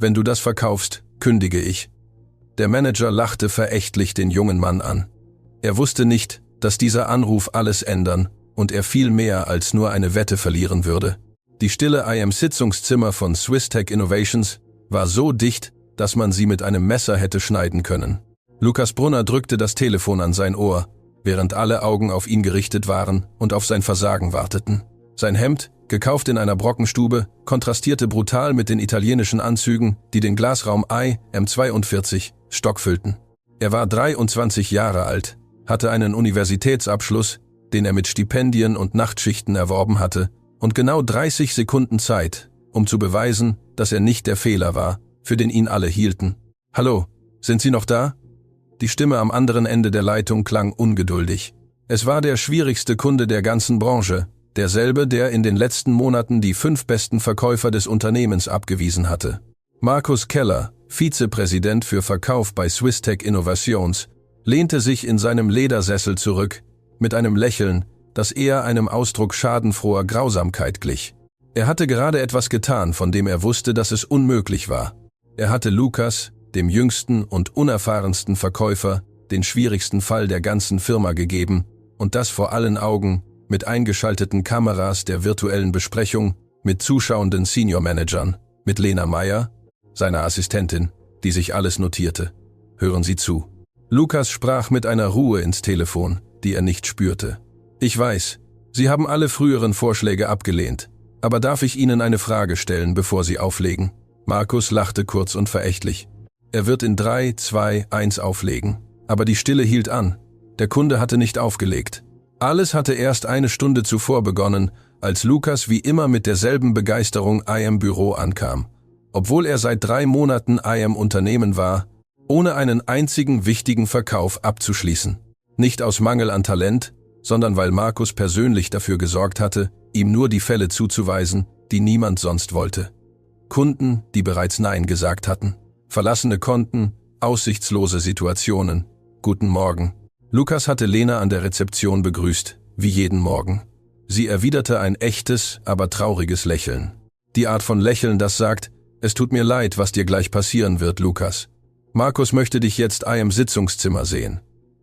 Wenn du das verkaufst, kündige ich. Der Manager lachte verächtlich den jungen Mann an. Er wusste nicht, dass dieser Anruf alles ändern und er viel mehr als nur eine Wette verlieren würde. Die stille IM-Sitzungszimmer von Swisstech Innovations war so dicht, dass man sie mit einem Messer hätte schneiden können. Lukas Brunner drückte das Telefon an sein Ohr, während alle Augen auf ihn gerichtet waren und auf sein Versagen warteten. Sein Hemd, gekauft in einer Brockenstube, kontrastierte brutal mit den italienischen Anzügen, die den Glasraum IM42 stockfüllten. Er war 23 Jahre alt, hatte einen Universitätsabschluss, den er mit Stipendien und Nachtschichten erworben hatte, und genau 30 Sekunden Zeit, um zu beweisen, dass er nicht der Fehler war, für den ihn alle hielten. »Hallo, sind Sie noch da?« Die Stimme am anderen Ende der Leitung klang ungeduldig. Es war der schwierigste Kunde der ganzen Branche, derselbe, der in den letzten Monaten die 5 besten Verkäufer des Unternehmens abgewiesen hatte. Markus Keller, Vizepräsident für Verkauf bei Swisstech Innovations, lehnte sich in seinem Ledersessel zurück, mit einem Lächeln, das eher einem Ausdruck schadenfroher Grausamkeit glich. Er hatte gerade etwas getan, von dem er wusste, dass es unmöglich war. Er hatte Lukas, dem jüngsten und unerfahrensten Verkäufer, den schwierigsten Fall der ganzen Firma gegeben, und das vor allen Augen, mit eingeschalteten Kameras der virtuellen Besprechung, mit zuschauenden Senior-Managern, mit Lena Meyer, seiner Assistentin, die sich alles notierte. Hören Sie zu. Lukas sprach mit einer Ruhe ins Telefon, die er nicht spürte. Ich weiß, Sie haben alle früheren Vorschläge abgelehnt, aber darf ich Ihnen eine Frage stellen, bevor Sie auflegen? Markus lachte kurz und verächtlich. Er wird in 3, 2, 1 auflegen. Aber die Stille hielt an. Der Kunde hatte nicht aufgelegt. Alles hatte erst eine Stunde zuvor begonnen, als Lukas wie immer mit derselben Begeisterung IM Büro ankam. Obwohl er seit 3 Monaten IM Unternehmen war, ohne einen einzigen wichtigen Verkauf abzuschließen. Nicht aus Mangel an Talent, sondern weil Markus persönlich dafür gesorgt hatte, ihm nur die Fälle zuzuweisen, die niemand sonst wollte. Kunden, die bereits Nein gesagt hatten. Verlassene Konten, aussichtslose Situationen. Guten Morgen. Lukas hatte Lena an der Rezeption begrüßt, wie jeden Morgen. Sie erwiderte ein echtes, aber trauriges Lächeln. Die Art von Lächeln, das sagt, es tut mir leid, was dir gleich passieren wird, Lukas. Markus möchte dich jetzt im Sitzungszimmer sehen.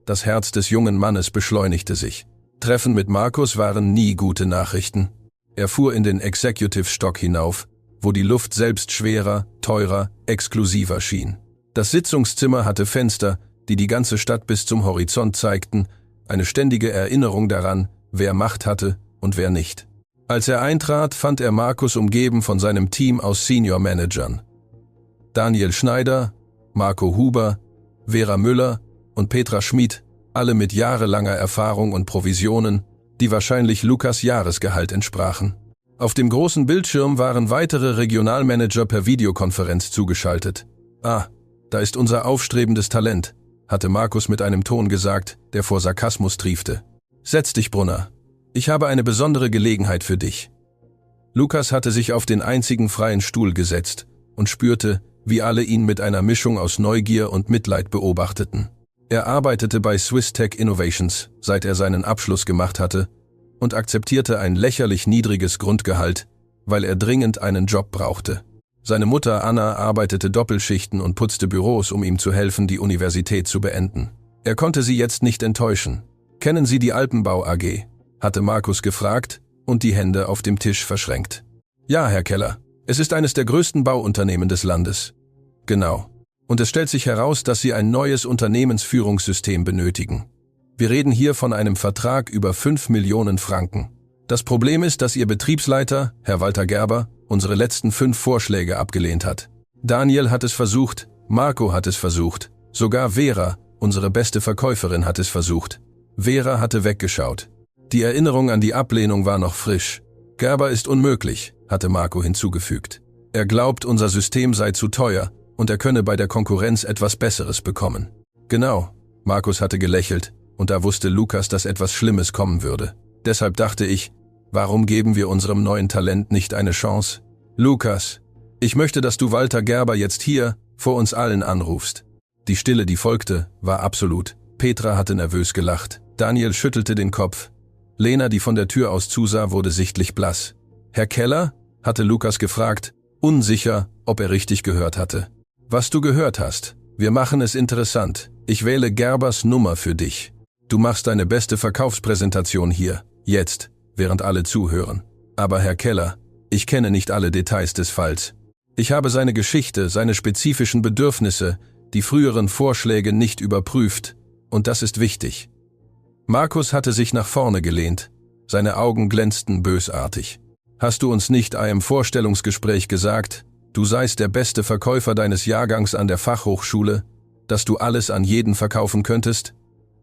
Das Herz des jungen Mannes beschleunigte sich. Treffen mit Markus waren nie gute Nachrichten. Er fuhr in den Executive-Stock hinauf, wo die Luft selbst schwerer, teurer, exklusiver schien. Das Sitzungszimmer hatte Fenster, die die ganze Stadt bis zum Horizont zeigten, eine ständige Erinnerung daran, wer Macht hatte und wer nicht. Als er eintrat, fand er Markus umgeben von seinem Team aus Senior-Managern. Daniel Schneider, Marco Huber, Vera Müller und Petra Schmid, alle mit jahrelanger Erfahrung und Provisionen, die wahrscheinlich Lukas Jahresgehalt entsprachen. Auf dem großen Bildschirm waren weitere Regionalmanager per Videokonferenz zugeschaltet. »Ah, da ist unser aufstrebendes Talent«, hatte Markus mit einem Ton gesagt, der vor Sarkasmus triefte. »Setz dich, Brunner. Ich habe eine besondere Gelegenheit für dich.« Lukas hatte sich auf den einzigen freien Stuhl gesetzt und spürte, wie alle ihn mit einer Mischung aus Neugier und Mitleid beobachteten. Er arbeitete bei Swisstech Innovations, seit er seinen Abschluss gemacht hatte, und akzeptierte ein lächerlich niedriges Grundgehalt, weil er dringend einen Job brauchte. Seine Mutter Anna arbeitete Doppelschichten und putzte Büros, um ihm zu helfen, die Universität zu beenden. Er konnte sie jetzt nicht enttäuschen. »Kennen Sie die Alpenbau AG?« hatte Markus gefragt und die Hände auf dem Tisch verschränkt. »Ja, Herr Keller. Es ist eines der größten Bauunternehmen des Landes.« »Genau. Und es stellt sich heraus, dass Sie ein neues Unternehmensführungssystem benötigen. Wir reden hier von einem Vertrag über 5 Millionen Franken. Das Problem ist, dass Ihr Betriebsleiter, Herr Walter Gerber, unsere letzten 5 Vorschläge abgelehnt hat. Daniel hat es versucht, Marco hat es versucht, sogar Vera, unsere beste Verkäuferin, hat es versucht. Vera hatte weggeschaut. Die Erinnerung an die Ablehnung war noch frisch. Gerber ist unmöglich, hatte Marco hinzugefügt. Er glaubt, unser System sei zu teuer und er könne bei der Konkurrenz etwas Besseres bekommen. Genau, Markus hatte gelächelt und da wusste Lukas, dass etwas Schlimmes kommen würde. Deshalb dachte ich, warum geben wir unserem neuen Talent nicht eine Chance? Lukas, ich möchte, dass du Walter Gerber jetzt hier vor uns allen anrufst. Die Stille, die folgte, war absolut. Petra hatte nervös gelacht. Daniel schüttelte den Kopf. Lena, die von der Tür aus zusah, wurde sichtlich blass. »Herr Keller?« hatte Lukas gefragt, unsicher, ob er richtig gehört hatte. Was du gehört hast. Wir machen es interessant. Ich wähle Gerbers Nummer für dich. Du machst deine beste Verkaufspräsentation hier, jetzt, während alle zuhören. Aber Herr Keller, ich kenne nicht alle Details des Falls. Ich habe seine Geschichte, seine spezifischen Bedürfnisse, die früheren Vorschläge nicht überprüft, und das ist wichtig. Markus hatte sich nach vorne gelehnt. Seine Augen glänzten bösartig. Hast du uns nicht im Vorstellungsgespräch gesagt, du seist der beste Verkäufer deines Jahrgangs an der Fachhochschule, dass du alles an jeden verkaufen könntest?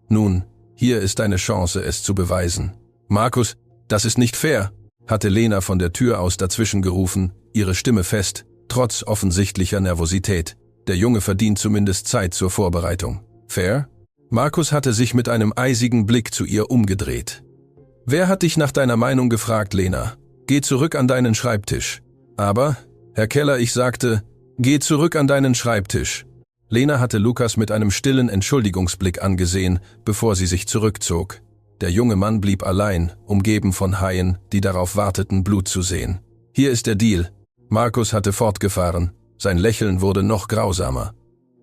Nun, hier ist deine Chance, es zu beweisen. Markus, das ist nicht fair, hatte Lena von der Tür aus dazwischen gerufen, ihre Stimme fest, trotz offensichtlicher Nervosität. Der Junge verdient zumindest Zeit zur Vorbereitung. Fair? Markus hatte sich mit einem eisigen Blick zu ihr umgedreht. Wer hat dich nach deiner Meinung gefragt, Lena? Geh zurück an deinen Schreibtisch. Aber, Herr Keller, ich sagte, geh zurück an deinen Schreibtisch. Lena hatte Lukas mit einem stillen Entschuldigungsblick angesehen, bevor sie sich zurückzog. Der junge Mann blieb allein, umgeben von Haien, die darauf warteten, Blut zu sehen. Hier ist der Deal. Markus hatte fortgefahren. Sein Lächeln wurde noch grausamer.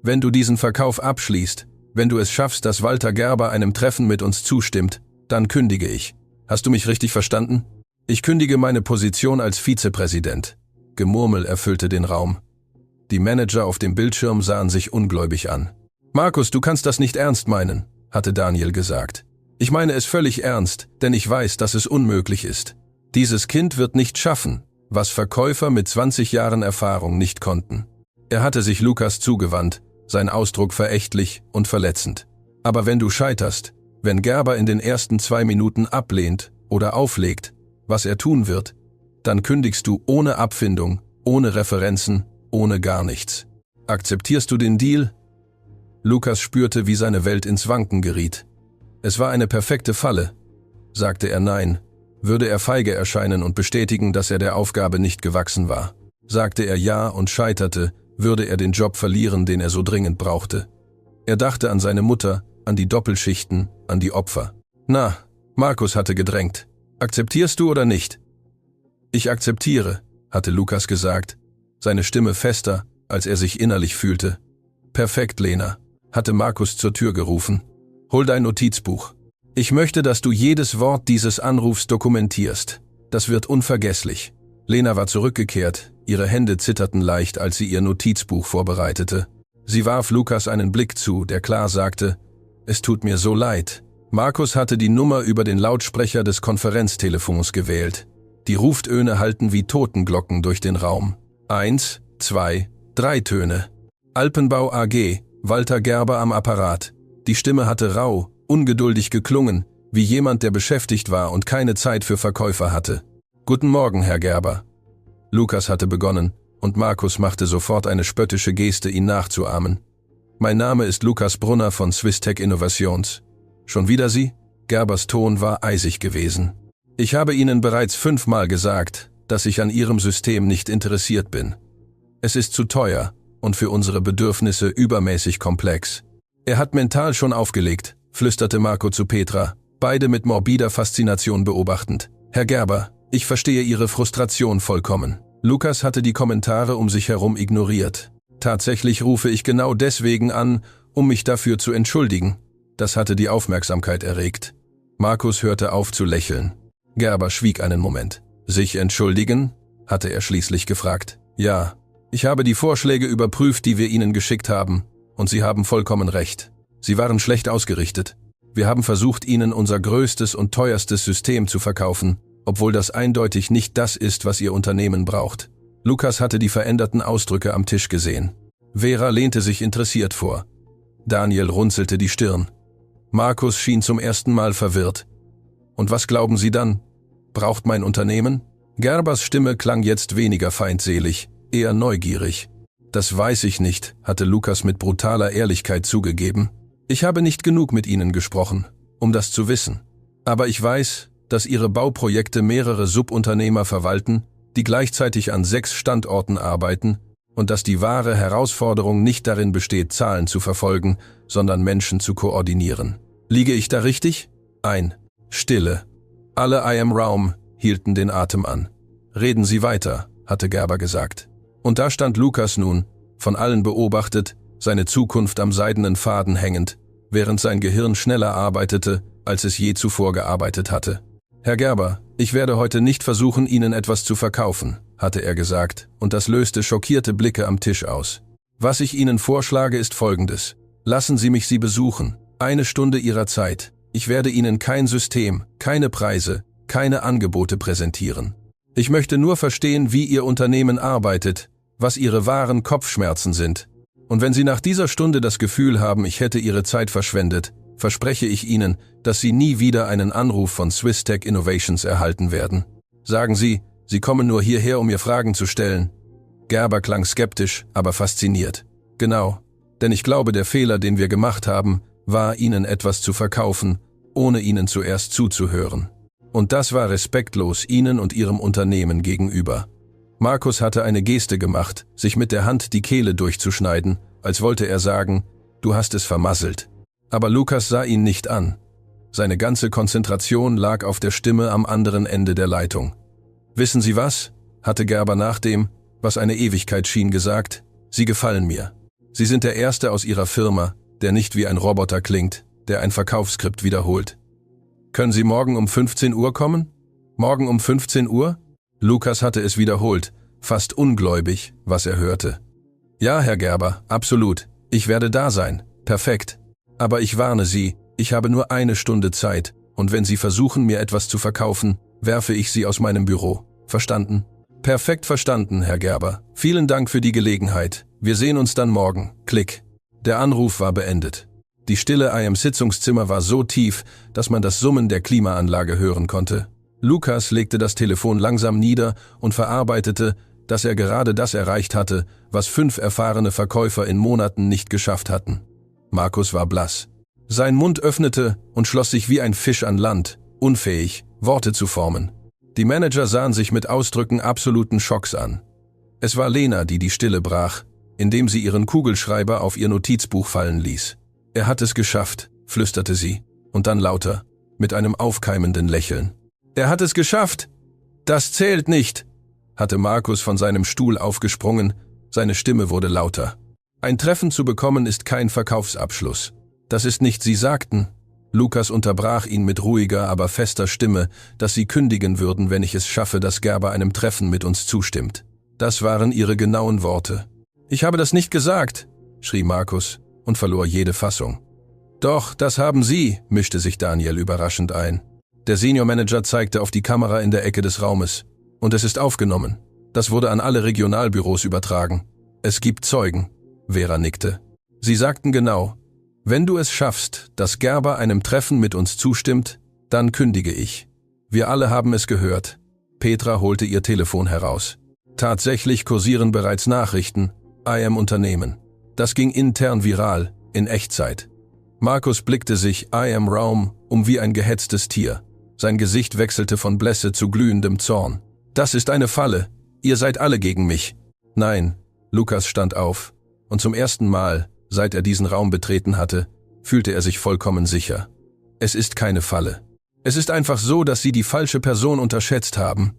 Wenn du diesen Verkauf abschließt, wenn du es schaffst, dass Walter Gerber einem Treffen mit uns zustimmt, dann kündige ich. Hast du mich richtig verstanden? Ich kündige meine Position als Vizepräsident. Gemurmel erfüllte den Raum. Die Manager auf dem Bildschirm sahen sich ungläubig an. Markus, du kannst das nicht ernst meinen, hatte Daniel gesagt. Ich meine es völlig ernst, denn ich weiß, dass es unmöglich ist. Dieses Kind wird nicht schaffen, was Verkäufer mit 20 Jahren Erfahrung nicht konnten. Er hatte sich Lukas zugewandt, sein Ausdruck verächtlich und verletzend. Aber wenn du scheiterst, wenn Gerber in den ersten 2 Minuten ablehnt oder auflegt, was er tun wird, dann kündigst du ohne Abfindung, ohne Referenzen, ohne gar nichts. Akzeptierst du den Deal? Lukas spürte, wie seine Welt ins Wanken geriet. Es war eine perfekte Falle. Sagte er nein, würde er feige erscheinen und bestätigen, dass er der Aufgabe nicht gewachsen war. Sagte er ja und scheiterte, würde er den Job verlieren, den er so dringend brauchte. Er dachte an seine Mutter, an die Doppelschichten, an die Opfer. Na, Markus hatte gedrängt. Akzeptierst du oder nicht? Ich akzeptiere, hatte Lukas gesagt, seine Stimme fester, als er sich innerlich fühlte. Perfekt, Lena, hatte Markus zur Tür gerufen. Hol dein Notizbuch. Ich möchte, dass du jedes Wort dieses Anrufs dokumentierst. Das wird unvergesslich. Lena war zurückgekehrt, ihre Hände zitterten leicht, als sie ihr Notizbuch vorbereitete. Sie warf Lukas einen Blick zu, der klar sagte, es tut mir so leid. Markus hatte die Nummer über den Lautsprecher des Konferenztelefons gewählt. Die Ruftöne hallten wie Totenglocken durch den Raum. 1, 2, 3 Töne. Alpenbau AG, Walter Gerber am Apparat. Die Stimme hatte rau, ungeduldig geklungen, wie jemand, der beschäftigt war und keine Zeit für Verkäufer hatte. Guten Morgen, Herr Gerber. Lukas hatte begonnen, und Markus machte sofort eine spöttische Geste, ihn nachzuahmen. Mein Name ist Lukas Brunner von Swistech Innovations. Schon wieder Sie? Gerbers Ton war eisig gewesen. Ich habe Ihnen bereits 5-mal gesagt, dass ich an Ihrem System nicht interessiert bin. Es ist zu teuer und für unsere Bedürfnisse übermäßig komplex. Er hat mental schon aufgelegt, flüsterte Marco zu Petra, beide mit morbider Faszination beobachtend. Herr Gerber, ich verstehe Ihre Frustration vollkommen. Lukas hatte die Kommentare um sich herum ignoriert. Tatsächlich rufe ich genau deswegen an, um mich dafür zu entschuldigen. Das hatte die Aufmerksamkeit erregt. Markus hörte auf zu lächeln. Gerber schwieg einen Moment. Sich entschuldigen? Hatte er schließlich gefragt. Ja, ich habe die Vorschläge überprüft, die wir Ihnen geschickt haben, und Sie haben vollkommen recht. Sie waren schlecht ausgerichtet. Wir haben versucht, Ihnen unser größtes und teuerstes System zu verkaufen, obwohl das eindeutig nicht das ist, was Ihr Unternehmen braucht. Lukas hatte die veränderten Ausdrücke am Tisch gesehen. Vera lehnte sich interessiert vor. Daniel runzelte die Stirn. Markus schien zum ersten Mal verwirrt. Und was glauben Sie dann? Braucht mein Unternehmen? Gerbers Stimme klang jetzt weniger feindselig, eher neugierig. Das weiß ich nicht, hatte Lukas mit brutaler Ehrlichkeit zugegeben. Ich habe nicht genug mit Ihnen gesprochen, um das zu wissen. Aber ich weiß, dass Ihre Bauprojekte mehrere Subunternehmer verwalten, die gleichzeitig an 6 Standorten arbeiten, und dass die wahre Herausforderung nicht darin besteht, Zahlen zu verfolgen, sondern Menschen zu koordinieren. Liege ich da richtig? Stille. Alle im Raum hielten den Atem an. Reden Sie weiter, hatte Gerber gesagt. Und da stand Lukas nun, von allen beobachtet, seine Zukunft am seidenen Faden hängend, während sein Gehirn schneller arbeitete, als es je zuvor gearbeitet hatte. »Herr Gerber, ich werde heute nicht versuchen, Ihnen etwas zu verkaufen«, hatte er gesagt, und das löste schockierte Blicke am Tisch aus. »Was ich Ihnen vorschlage, ist Folgendes. Lassen Sie mich Sie besuchen. 1 Stunde Ihrer Zeit. Ich werde Ihnen kein System, keine Preise, keine Angebote präsentieren. Ich möchte nur verstehen, wie Ihr Unternehmen arbeitet, was Ihre wahren Kopfschmerzen sind. Und wenn Sie nach dieser Stunde das Gefühl haben, ich hätte Ihre Zeit verschwendet, verspreche ich Ihnen, dass Sie nie wieder einen Anruf von Swisstech Innovations erhalten werden. Sagen Sie, Sie kommen nur hierher, um mir Fragen zu stellen.« Gerber klang skeptisch, aber fasziniert. »Genau, denn ich glaube, der Fehler, den wir gemacht haben, war, Ihnen etwas zu verkaufen, ohne Ihnen zuerst zuzuhören. Und das war respektlos Ihnen und Ihrem Unternehmen gegenüber.« Markus hatte eine Geste gemacht, sich mit der Hand die Kehle durchzuschneiden, als wollte er sagen, »Du hast es vermasselt.« Aber Lukas sah ihn nicht an. Seine ganze Konzentration lag auf der Stimme am anderen Ende der Leitung. »Wissen Sie was?«, hatte Gerber nach dem, was eine Ewigkeit schien, gesagt, »Sie gefallen mir. Sie sind der Erste aus Ihrer Firma, der nicht wie ein Roboter klingt, der ein Verkaufsskript wiederholt. Können Sie morgen um 15 Uhr kommen? Morgen um 15 Uhr? Lukas hatte es wiederholt, fast ungläubig, was er hörte. »Ja, Herr Gerber, absolut. Ich werde da sein. Perfekt. Aber ich warne Sie, ich habe nur 1 Stunde Zeit, und wenn Sie versuchen, mir etwas zu verkaufen, werfe ich Sie aus meinem Büro. Verstanden?« »Perfekt verstanden, Herr Gerber. Vielen Dank für die Gelegenheit. Wir sehen uns dann morgen. Klick.« Der Anruf war beendet. Die Stille im Sitzungszimmer war so tief, dass man das Summen der Klimaanlage hören konnte. Lukas legte das Telefon langsam nieder und verarbeitete, dass er gerade das erreicht hatte, was 5 erfahrene Verkäufer in Monaten nicht geschafft hatten. Markus war blass. Sein Mund öffnete und schloss sich wie ein Fisch an Land, unfähig, Worte zu formen. Die Manager sahen sich mit Ausdrücken absoluten Schocks an. Es war Lena, die Stille brach, indem sie ihren Kugelschreiber auf ihr Notizbuch fallen ließ. »Er hat es geschafft«, flüsterte sie, und dann lauter, mit einem aufkeimenden Lächeln. »Er hat es geschafft! Das zählt nicht!« hatte Markus von seinem Stuhl aufgesprungen, seine Stimme wurde lauter. »Ein Treffen zu bekommen ist kein Verkaufsabschluss. Das ist nicht, Sie sagten.« Lukas unterbrach ihn mit ruhiger, aber fester Stimme, dass sie kündigen würden, wenn ich es schaffe, dass Gerber einem Treffen mit uns zustimmt. Das waren ihre genauen Worte. »Ich habe das nicht gesagt«, schrie Markus und verlor jede Fassung. »Doch, das haben Sie«, mischte sich Daniel überraschend ein. Der Senior Manager zeigte auf die Kamera in der Ecke des Raumes. »Und es ist aufgenommen. Das wurde an alle Regionalbüros übertragen. Es gibt Zeugen.« Vera nickte. »Sie sagten genau, wenn du es schaffst, dass Gerber einem Treffen mit uns zustimmt, dann kündige ich. Wir alle haben es gehört.« Petra holte ihr Telefon heraus. »Tatsächlich kursieren bereits Nachrichten, IM Unternehmen. Das ging intern viral, in Echtzeit.« Markus blickte sich IM Raum um wie ein gehetztes Tier. Sein Gesicht wechselte von Blässe zu glühendem Zorn. »Das ist eine Falle. Ihr seid alle gegen mich.« »Nein«, Lukas stand auf. Und zum ersten Mal, seit er diesen Raum betreten hatte, fühlte er sich vollkommen sicher. »Es ist keine Falle. Es ist einfach so, dass Sie die falsche Person unterschätzt haben.«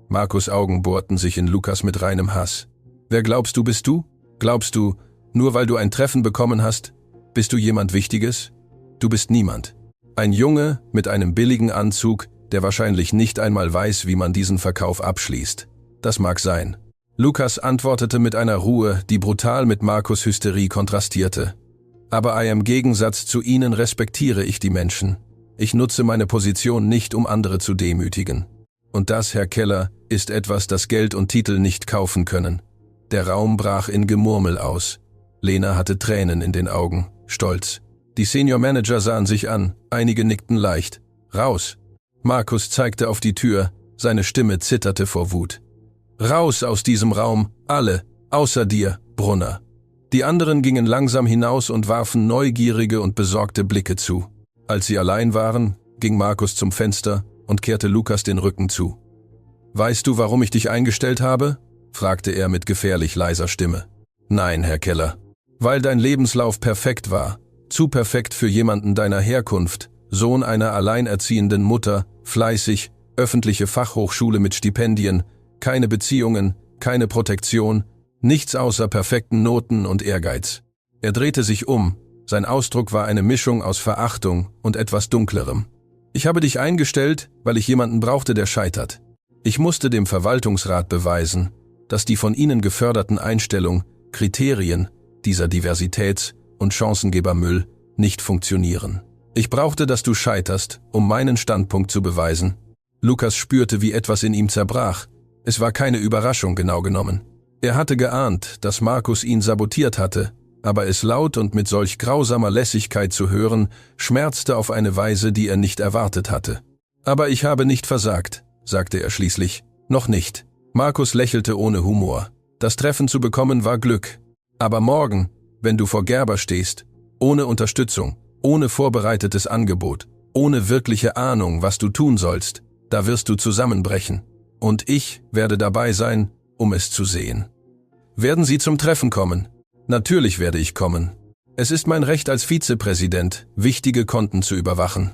Markus' Augen bohrten sich in Lukas mit reinem Hass. »Wer glaubst du, bist du? Glaubst du, nur weil du ein Treffen bekommen hast, bist du jemand Wichtiges? Du bist niemand. Ein Junge mit einem billigen Anzug, der wahrscheinlich nicht einmal weiß, wie man diesen Verkauf abschließt. Das mag sein.« Lukas antwortete mit einer Ruhe, die brutal mit Markus' Hysterie kontrastierte. »Aber im Gegensatz zu Ihnen respektiere ich die Menschen. Ich nutze meine Position nicht, um andere zu demütigen. Und das, Herr Keller, ist etwas, das Geld und Titel nicht kaufen können.« Der Raum brach in Gemurmel aus. Lena hatte Tränen in den Augen, stolz. Die Senior Manager sahen sich an, einige nickten leicht. »Raus!« Markus zeigte auf die Tür, seine Stimme zitterte vor Wut. »Raus aus diesem Raum, alle, außer dir, Brunner.« Die anderen gingen langsam hinaus und warfen neugierige und besorgte Blicke zu. Als sie allein waren, ging Markus zum Fenster und kehrte Lukas den Rücken zu. »Weißt du, warum ich dich eingestellt habe?« fragte er mit gefährlich leiser Stimme. »Nein, Herr Keller. Weil dein Lebenslauf perfekt war. Zu perfekt für jemanden deiner Herkunft, Sohn einer alleinerziehenden Mutter, fleißig, öffentliche Fachhochschule mit Stipendien, keine Beziehungen, keine Protektion, Nichts außer perfekten Noten und Ehrgeiz. Er drehte sich um. Sein Ausdruck war eine Mischung aus Verachtung und etwas Dunklerem. Ich habe dich eingestellt, weil ich jemanden brauchte, der scheitert. Ich musste dem Verwaltungsrat beweisen, dass die von ihnen geförderten Kriterien dieser Diversitäts- und Chancengebermüll nicht funktionieren. Ich brauchte, dass du scheiterst, um meinen Standpunkt zu beweisen. Lukas spürte, wie etwas in ihm zerbrach. Es war keine Überraschung, genau genommen. Er hatte geahnt, dass Markus ihn sabotiert hatte, aber es laut und mit solch grausamer Lässigkeit zu hören, schmerzte auf eine Weise, die er nicht erwartet hatte. Aber ich habe nicht versagt, sagte er schließlich. Noch nicht. Markus lächelte ohne Humor. Das Treffen zu bekommen war Glück. Aber morgen, wenn du vor Gerber stehst, ohne Unterstützung, ohne vorbereitetes Angebot, ohne wirkliche Ahnung, was du tun sollst, da wirst du zusammenbrechen. Und ich werde dabei sein, um es zu sehen. Werden Sie zum Treffen kommen? Natürlich werde ich kommen. Es ist mein Recht als Vizepräsident, wichtige Konten zu überwachen.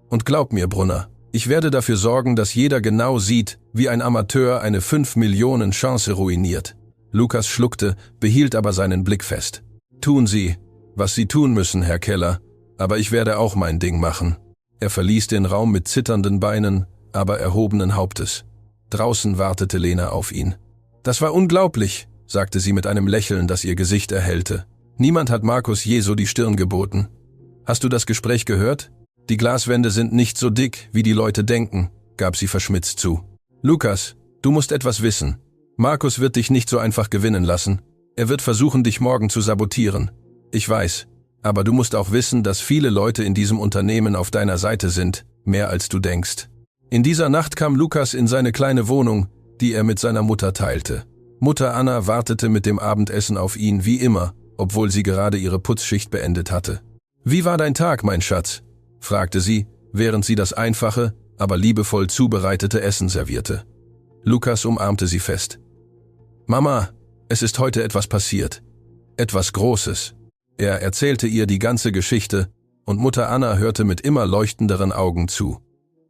Und glaub mir, Brunner, ich werde dafür sorgen, dass jeder genau sieht, wie ein Amateur eine 5-Millionen-Chance ruiniert. Lukas schluckte, behielt aber seinen Blick fest. Tun Sie, was Sie tun müssen, Herr Keller, aber ich werde auch mein Ding machen. Er verließ den Raum mit zitternden Beinen, aber erhobenen Hauptes. Draußen wartete Lena auf ihn. Das war unglaublich, sagte sie mit einem Lächeln, das ihr Gesicht erhellte. Niemand hat Markus je so die Stirn geboten. Hast du das Gespräch gehört? Die Glaswände sind nicht so dick, wie die Leute denken, gab sie verschmitzt zu. Lukas, du musst etwas wissen. Markus wird dich nicht so einfach gewinnen lassen. Er wird versuchen, dich morgen zu sabotieren. Ich weiß, aber du musst auch wissen, dass viele Leute in diesem Unternehmen auf deiner Seite sind, mehr als du denkst. In dieser Nacht kam Lukas in seine kleine Wohnung, die er mit seiner Mutter teilte. Mutter Anna wartete mit dem Abendessen auf ihn wie immer, obwohl sie gerade ihre Putzschicht beendet hatte. »Wie war dein Tag, mein Schatz?« fragte sie, während sie das einfache, aber liebevoll zubereitete Essen servierte. Lukas umarmte sie fest. »Mama, es ist heute etwas passiert. Etwas Großes.« Er erzählte ihr die ganze Geschichte, und Mutter Anna hörte mit immer leuchtenderen Augen zu.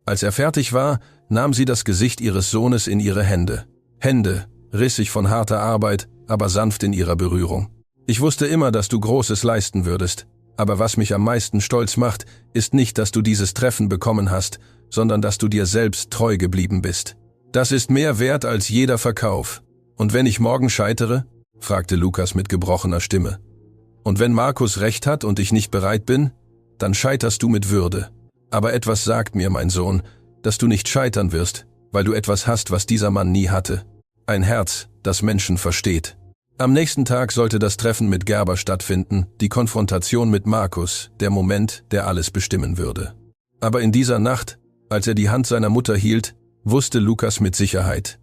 Als er fertig war, nahm sie das Gesicht ihres Sohnes in ihre Hände. Hände, rissig von harter Arbeit, aber sanft in ihrer Berührung. Ich wusste immer, dass du Großes leisten würdest. Aber was mich am meisten stolz macht, ist nicht, dass du dieses Treffen bekommen hast, sondern dass du dir selbst treu geblieben bist. Das ist mehr wert als jeder Verkauf. Und wenn ich morgen scheitere? Fragte Lukas mit gebrochener Stimme. Und wenn Markus recht hat und ich nicht bereit bin? Dann scheiterst du mit Würde. Aber etwas sagt mir, mein Sohn, dass du nicht scheitern wirst, weil du etwas hast, was dieser Mann nie hatte. Ein Herz, das Menschen versteht. Am nächsten Tag sollte das Treffen mit Gerber stattfinden, die Konfrontation mit Markus, der Moment, der alles bestimmen würde. Aber in dieser Nacht, als er die Hand seiner Mutter hielt, wusste Lukas mit Sicherheit.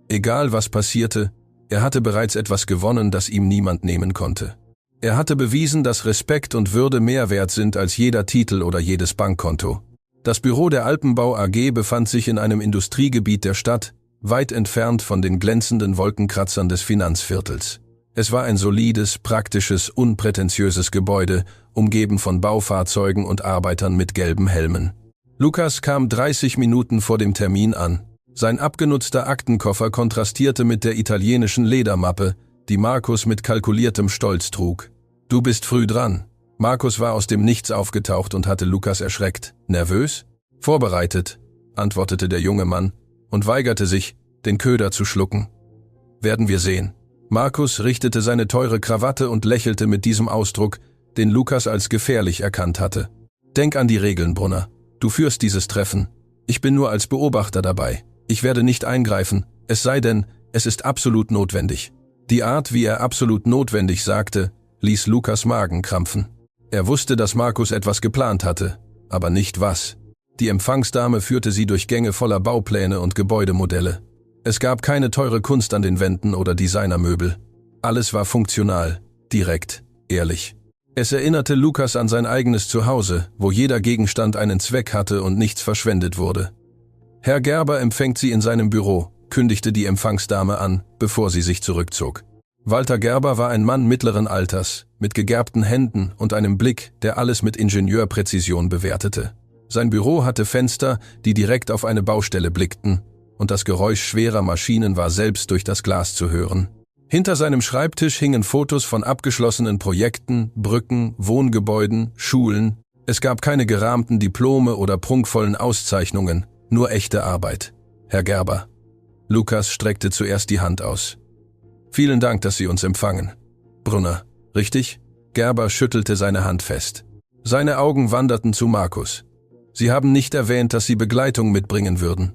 Egal was passierte, er hatte bereits etwas gewonnen, das ihm niemand nehmen konnte. Er hatte bewiesen, dass Respekt und Würde mehr wert sind als jeder Titel oder jedes Bankkonto. Das Büro der Alpenbau AG befand sich in einem Industriegebiet der Stadt, weit entfernt von den glänzenden Wolkenkratzern des Finanzviertels. Es war ein solides, praktisches, unprätentiöses Gebäude, umgeben von Baufahrzeugen und Arbeitern mit gelben Helmen. Lukas kam 30 Minuten vor dem Termin an. Sein abgenutzter Aktenkoffer kontrastierte mit der italienischen Ledermappe, die Markus mit kalkuliertem Stolz trug. »Du bist früh dran.« Markus war aus dem Nichts aufgetaucht und hatte Lukas erschreckt. »Nervös?« »Vorbereitet«, antwortete der junge Mann und weigerte sich, den Köder zu schlucken. »Werden wir sehen.« Markus richtete seine teure Krawatte und lächelte mit diesem Ausdruck, den Lukas als gefährlich erkannt hatte. »Denk an die Regeln, Brunner. Du führst dieses Treffen. Ich bin nur als Beobachter dabei. Ich werde nicht eingreifen, es sei denn, es ist absolut notwendig.« Die Art, wie er absolut notwendig sagte, ließ Lukas Magen krampfen. Er wusste, dass Markus etwas geplant hatte, aber nicht was. Die Empfangsdame führte sie durch Gänge voller Baupläne und Gebäudemodelle. Es gab keine teure Kunst an den Wänden oder Designermöbel. Alles war funktional, direkt, ehrlich. Es erinnerte Lukas an sein eigenes Zuhause, wo jeder Gegenstand einen Zweck hatte und nichts verschwendet wurde. »Herr Gerber empfängt Sie in seinem Büro«, kündigte die Empfangsdame an, bevor sie sich zurückzog. Walter Gerber war ein Mann mittleren Alters, mit gegerbten Händen und einem Blick, der alles mit Ingenieurpräzision bewertete. Sein Büro hatte Fenster, die direkt auf eine Baustelle blickten, und das Geräusch schwerer Maschinen war selbst durch das Glas zu hören. Hinter seinem Schreibtisch hingen Fotos von abgeschlossenen Projekten, Brücken, Wohngebäuden, Schulen. Es gab keine gerahmten Diplome oder prunkvollen Auszeichnungen, nur echte Arbeit. Herr Gerber. Lukas streckte zuerst die Hand aus. Vielen Dank, dass Sie uns empfangen. Brunner, richtig? Gerber schüttelte seine Hand fest. Seine Augen wanderten zu Markus. Sie haben nicht erwähnt, dass Sie Begleitung mitbringen würden.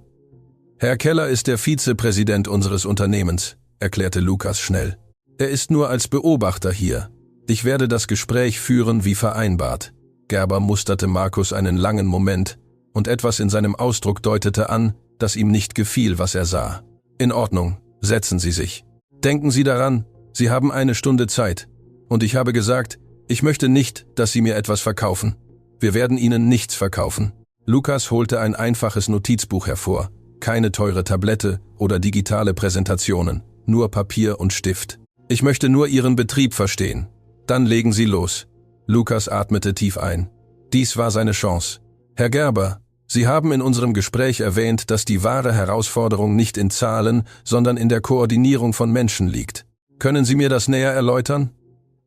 Herr Keller ist der Vizepräsident unseres Unternehmens, erklärte Lukas schnell. Er ist nur als Beobachter hier. Ich werde das Gespräch führen wie vereinbart. Gerber musterte Markus einen langen Moment, und etwas in seinem Ausdruck deutete an, dass ihm nicht gefiel, was er sah. In Ordnung, setzen Sie sich. Denken Sie daran, Sie haben 1 Stunde Zeit. Und ich habe gesagt, ich möchte nicht, dass Sie mir etwas verkaufen. Wir werden Ihnen nichts verkaufen. Lukas holte ein einfaches Notizbuch hervor. Keine teure Tablette oder digitale Präsentationen, nur Papier und Stift. Ich möchte nur Ihren Betrieb verstehen. Dann legen Sie los. Lukas atmete tief ein. Dies war seine Chance. Herr Gerber, Sie haben in unserem Gespräch erwähnt, dass die wahre Herausforderung nicht in Zahlen, sondern in der Koordinierung von Menschen liegt. Können Sie mir das näher erläutern?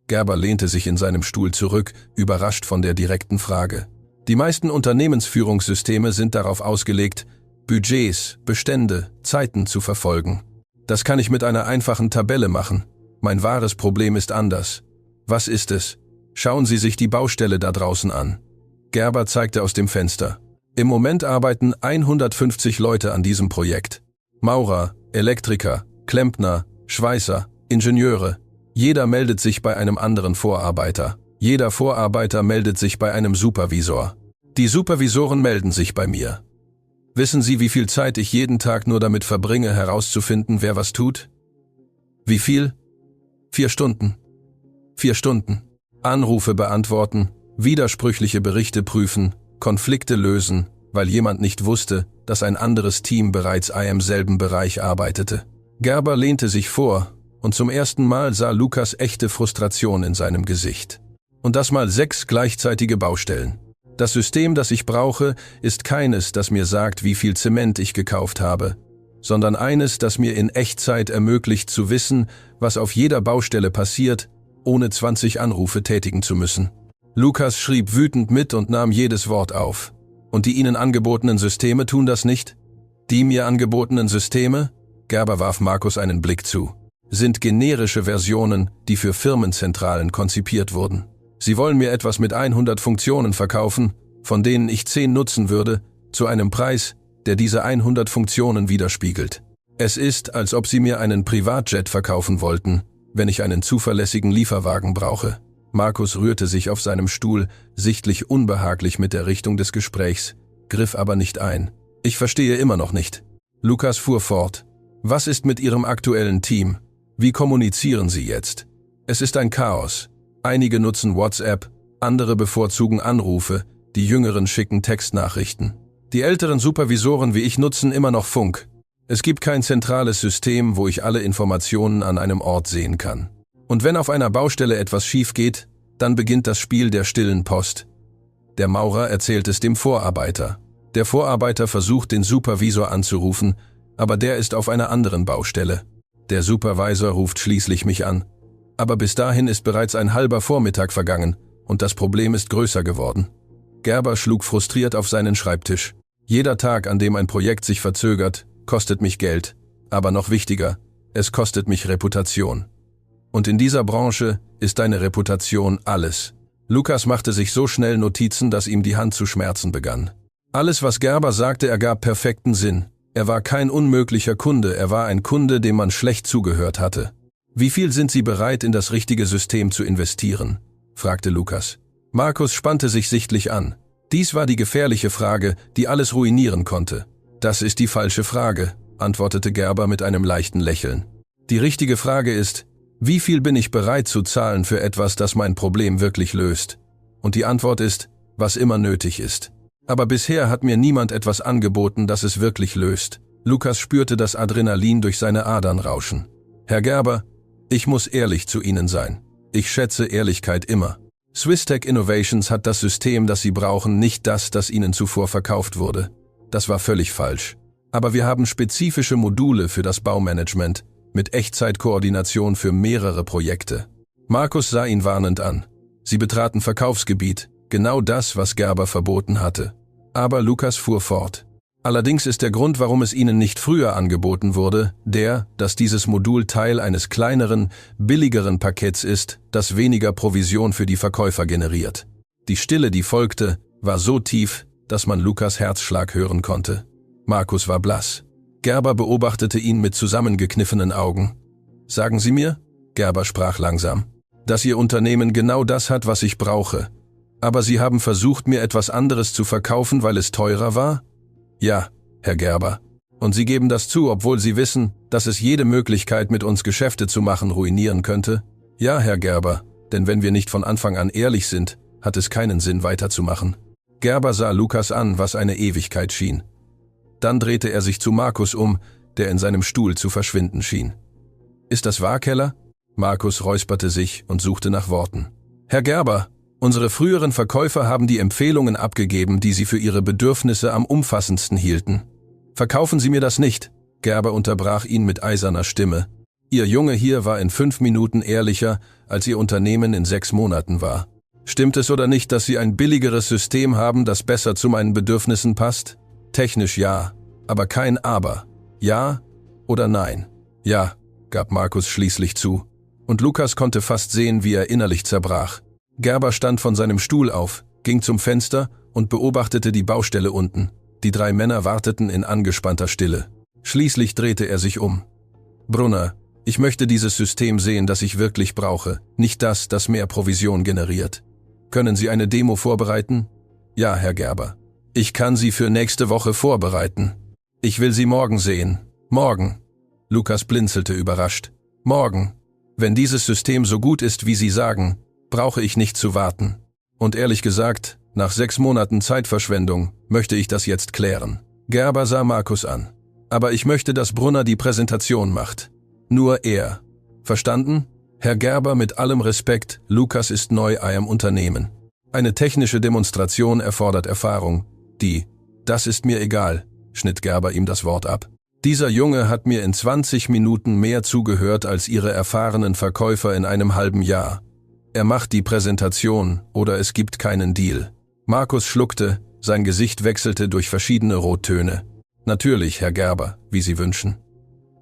Gerber lehnte sich in seinem Stuhl zurück, überrascht von der direkten Frage. Die meisten Unternehmensführungssysteme sind darauf ausgelegt, Budgets, Bestände, Zeiten zu verfolgen. Das kann ich mit einer einfachen Tabelle machen. Mein wahres Problem ist anders. Was ist es? Schauen Sie sich die Baustelle da draußen an. Gerber zeigte aus dem Fenster. Im Moment arbeiten 150 Leute an diesem Projekt. Maurer, Elektriker, Klempner, Schweißer, Ingenieure. Jeder meldet sich bei einem anderen Vorarbeiter. Jeder Vorarbeiter meldet sich bei einem Supervisor. Die Supervisoren melden sich bei mir. Wissen Sie, wie viel Zeit ich jeden Tag nur damit verbringe, herauszufinden, wer was tut? Wie viel? 4 Stunden. 4 Stunden. Anrufe beantworten, widersprüchliche Berichte prüfen, Konflikte lösen, weil jemand nicht wusste, dass ein anderes Team bereits im selben Bereich arbeitete. Gerber lehnte sich vor, und zum ersten Mal sah Lukas echte Frustration in seinem Gesicht. Und das mal 6 gleichzeitige Baustellen. Das System, das ich brauche, ist keines, das mir sagt, wie viel Zement ich gekauft habe, sondern eines, das mir in Echtzeit ermöglicht zu wissen, was auf jeder Baustelle passiert, ohne 20 Anrufe tätigen zu müssen. Lukas schrieb wütend mit und nahm jedes Wort auf. Und die Ihnen angebotenen Systeme tun das nicht? Die mir angebotenen Systeme? Gerber warf Markus einen Blick zu. Sind generische Versionen, die für Firmenzentralen konzipiert wurden. Sie wollen mir etwas mit 100 Funktionen verkaufen, von denen ich 10 nutzen würde, zu einem Preis, der diese 100 Funktionen widerspiegelt. Es ist, als ob Sie mir einen Privatjet verkaufen wollten, wenn ich einen zuverlässigen Lieferwagen brauche. Markus rührte sich auf seinem Stuhl, sichtlich unbehaglich mit der Richtung des Gesprächs, griff aber nicht ein. Ich verstehe immer noch nicht. Lukas fuhr fort. Was ist mit Ihrem aktuellen Team? Wie kommunizieren Sie jetzt? Es ist ein Chaos. Einige nutzen WhatsApp, andere bevorzugen Anrufe, die Jüngeren schicken Textnachrichten. Die älteren Supervisoren wie ich nutzen immer noch Funk. Es gibt kein zentrales System, wo ich alle Informationen an einem Ort sehen kann. Und wenn auf einer Baustelle etwas schief geht, dann beginnt das Spiel der stillen Post. Der Maurer erzählt es dem Vorarbeiter. Der Vorarbeiter versucht, den Supervisor anzurufen, aber der ist auf einer anderen Baustelle. Der Supervisor ruft schließlich mich an. Aber bis dahin ist bereits ein halber Vormittag vergangen und das Problem ist größer geworden. Gerber schlug frustriert auf seinen Schreibtisch. Jeder Tag, an dem ein Projekt sich verzögert, kostet mich Geld. Aber noch wichtiger, es kostet mich Reputation. Und in dieser Branche ist deine Reputation alles. Lukas machte sich so schnell Notizen, dass ihm die Hand zu schmerzen begann. Alles, was Gerber sagte, ergab perfekten Sinn. Er war kein unmöglicher Kunde, er war ein Kunde, dem man schlecht zugehört hatte. Wie viel sind Sie bereit, in das richtige System zu investieren? Fragte Lukas. Markus spannte sich sichtlich an. Dies war die gefährliche Frage, die alles ruinieren konnte. Das ist die falsche Frage, antwortete Gerber mit einem leichten Lächeln. Die richtige Frage ist, wie viel bin ich bereit zu zahlen für etwas, das mein Problem wirklich löst? Und die Antwort ist, was immer nötig ist. Aber bisher hat mir niemand etwas angeboten, das es wirklich löst. Lukas spürte das Adrenalin durch seine Adern rauschen. Herr Gerber, ich muss ehrlich zu Ihnen sein. Ich schätze Ehrlichkeit immer. Swisstech Innovations hat das System, das Sie brauchen, nicht das Ihnen zuvor verkauft wurde. Das war völlig falsch. Aber wir haben spezifische Module für das Baumanagement, mit Echtzeitkoordination für mehrere Projekte. Markus sah ihn warnend an. Sie betraten Verkaufsgebiet, genau das, was Gerber verboten hatte. Aber Lukas fuhr fort. Allerdings ist der Grund, warum es Ihnen nicht früher angeboten wurde, dass dieses Modul Teil eines kleineren, billigeren Pakets ist, das weniger Provision für die Verkäufer generiert. Die Stille, die folgte, war so tief, dass man Lukas Herzschlag hören konnte. Markus war blass. Gerber beobachtete ihn mit zusammengekniffenen Augen. »Sagen Sie mir«, Gerber sprach langsam, »dass Ihr Unternehmen genau das hat, was ich brauche. Aber Sie haben versucht, mir etwas anderes zu verkaufen, weil es teurer war?« »Ja, Herr Gerber. Und Sie geben das zu, obwohl Sie wissen, dass es jede Möglichkeit, mit uns Geschäfte zu machen, ruinieren könnte?« »Ja, Herr Gerber, denn wenn wir nicht von Anfang an ehrlich sind, hat es keinen Sinn, weiterzumachen.« Gerber sah Lukas an, was eine Ewigkeit schien. Dann drehte er sich zu Markus um, der in seinem Stuhl zu verschwinden schien. »Ist das wahr, Keller?« Markus räusperte sich und suchte nach Worten. »Herr Gerber, unsere früheren Verkäufer haben die Empfehlungen abgegeben, die sie für ihre Bedürfnisse am umfassendsten hielten. Verkaufen Sie mir das nicht«, Gerber unterbrach ihn mit eiserner Stimme. »Ihr Junge hier war in 5 Minuten ehrlicher, als Ihr Unternehmen in 6 Monaten war. Stimmt es oder nicht, dass Sie ein billigeres System haben, das besser zu meinen Bedürfnissen passt? Technisch ja, aber kein Aber. Ja oder nein?« »Ja«, gab Markus schließlich zu. Und Lukas konnte fast sehen, wie er innerlich zerbrach. Gerber stand von seinem Stuhl auf, ging zum Fenster und beobachtete die Baustelle unten. Die 3 Männer warteten in angespannter Stille. Schließlich drehte er sich um. »Brunner, ich möchte dieses System sehen, das ich wirklich brauche, nicht das, das mehr Provision generiert. Können Sie eine Demo vorbereiten?« »Ja, Herr Gerber. Ich kann sie für nächste Woche vorbereiten. Ich will sie morgen sehen. Morgen.« Lukas blinzelte überrascht. »Morgen. Wenn dieses System so gut ist, wie Sie sagen, brauche ich nicht zu warten. Und ehrlich gesagt, nach 6 Monaten Zeitverschwendung möchte ich das jetzt klären.« Gerber sah Markus an. »Aber ich möchte, dass Brunner die Präsentation macht. Nur er. Verstanden? Herr Gerber, mit allem Respekt, Lukas ist neu am Unternehmen. Eine technische Demonstration erfordert Erfahrung. Das ist mir egal«, schnitt Gerber ihm das Wort ab. »Dieser Junge hat mir in 20 Minuten mehr zugehört als Ihre erfahrenen Verkäufer in einem halben Jahr. Er macht die Präsentation oder es gibt keinen Deal.« Markus schluckte, sein Gesicht wechselte durch verschiedene Rottöne. »Natürlich, Herr Gerber, wie Sie wünschen.«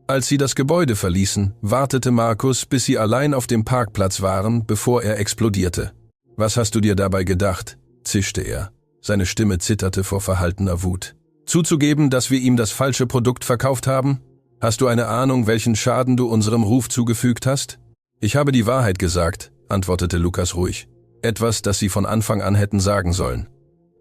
Als sie das Gebäude verließen, wartete Markus, bis sie allein auf dem Parkplatz waren, bevor er explodierte. »Was hast du dir dabei gedacht?«, zischte er. Seine Stimme zitterte vor verhaltener Wut. »Zuzugeben, dass wir ihm das falsche Produkt verkauft haben? Hast du eine Ahnung, welchen Schaden du unserem Ruf zugefügt hast?« »Ich habe die Wahrheit gesagt«, antwortete Lukas ruhig. »Etwas, das Sie von Anfang an hätten sagen sollen.«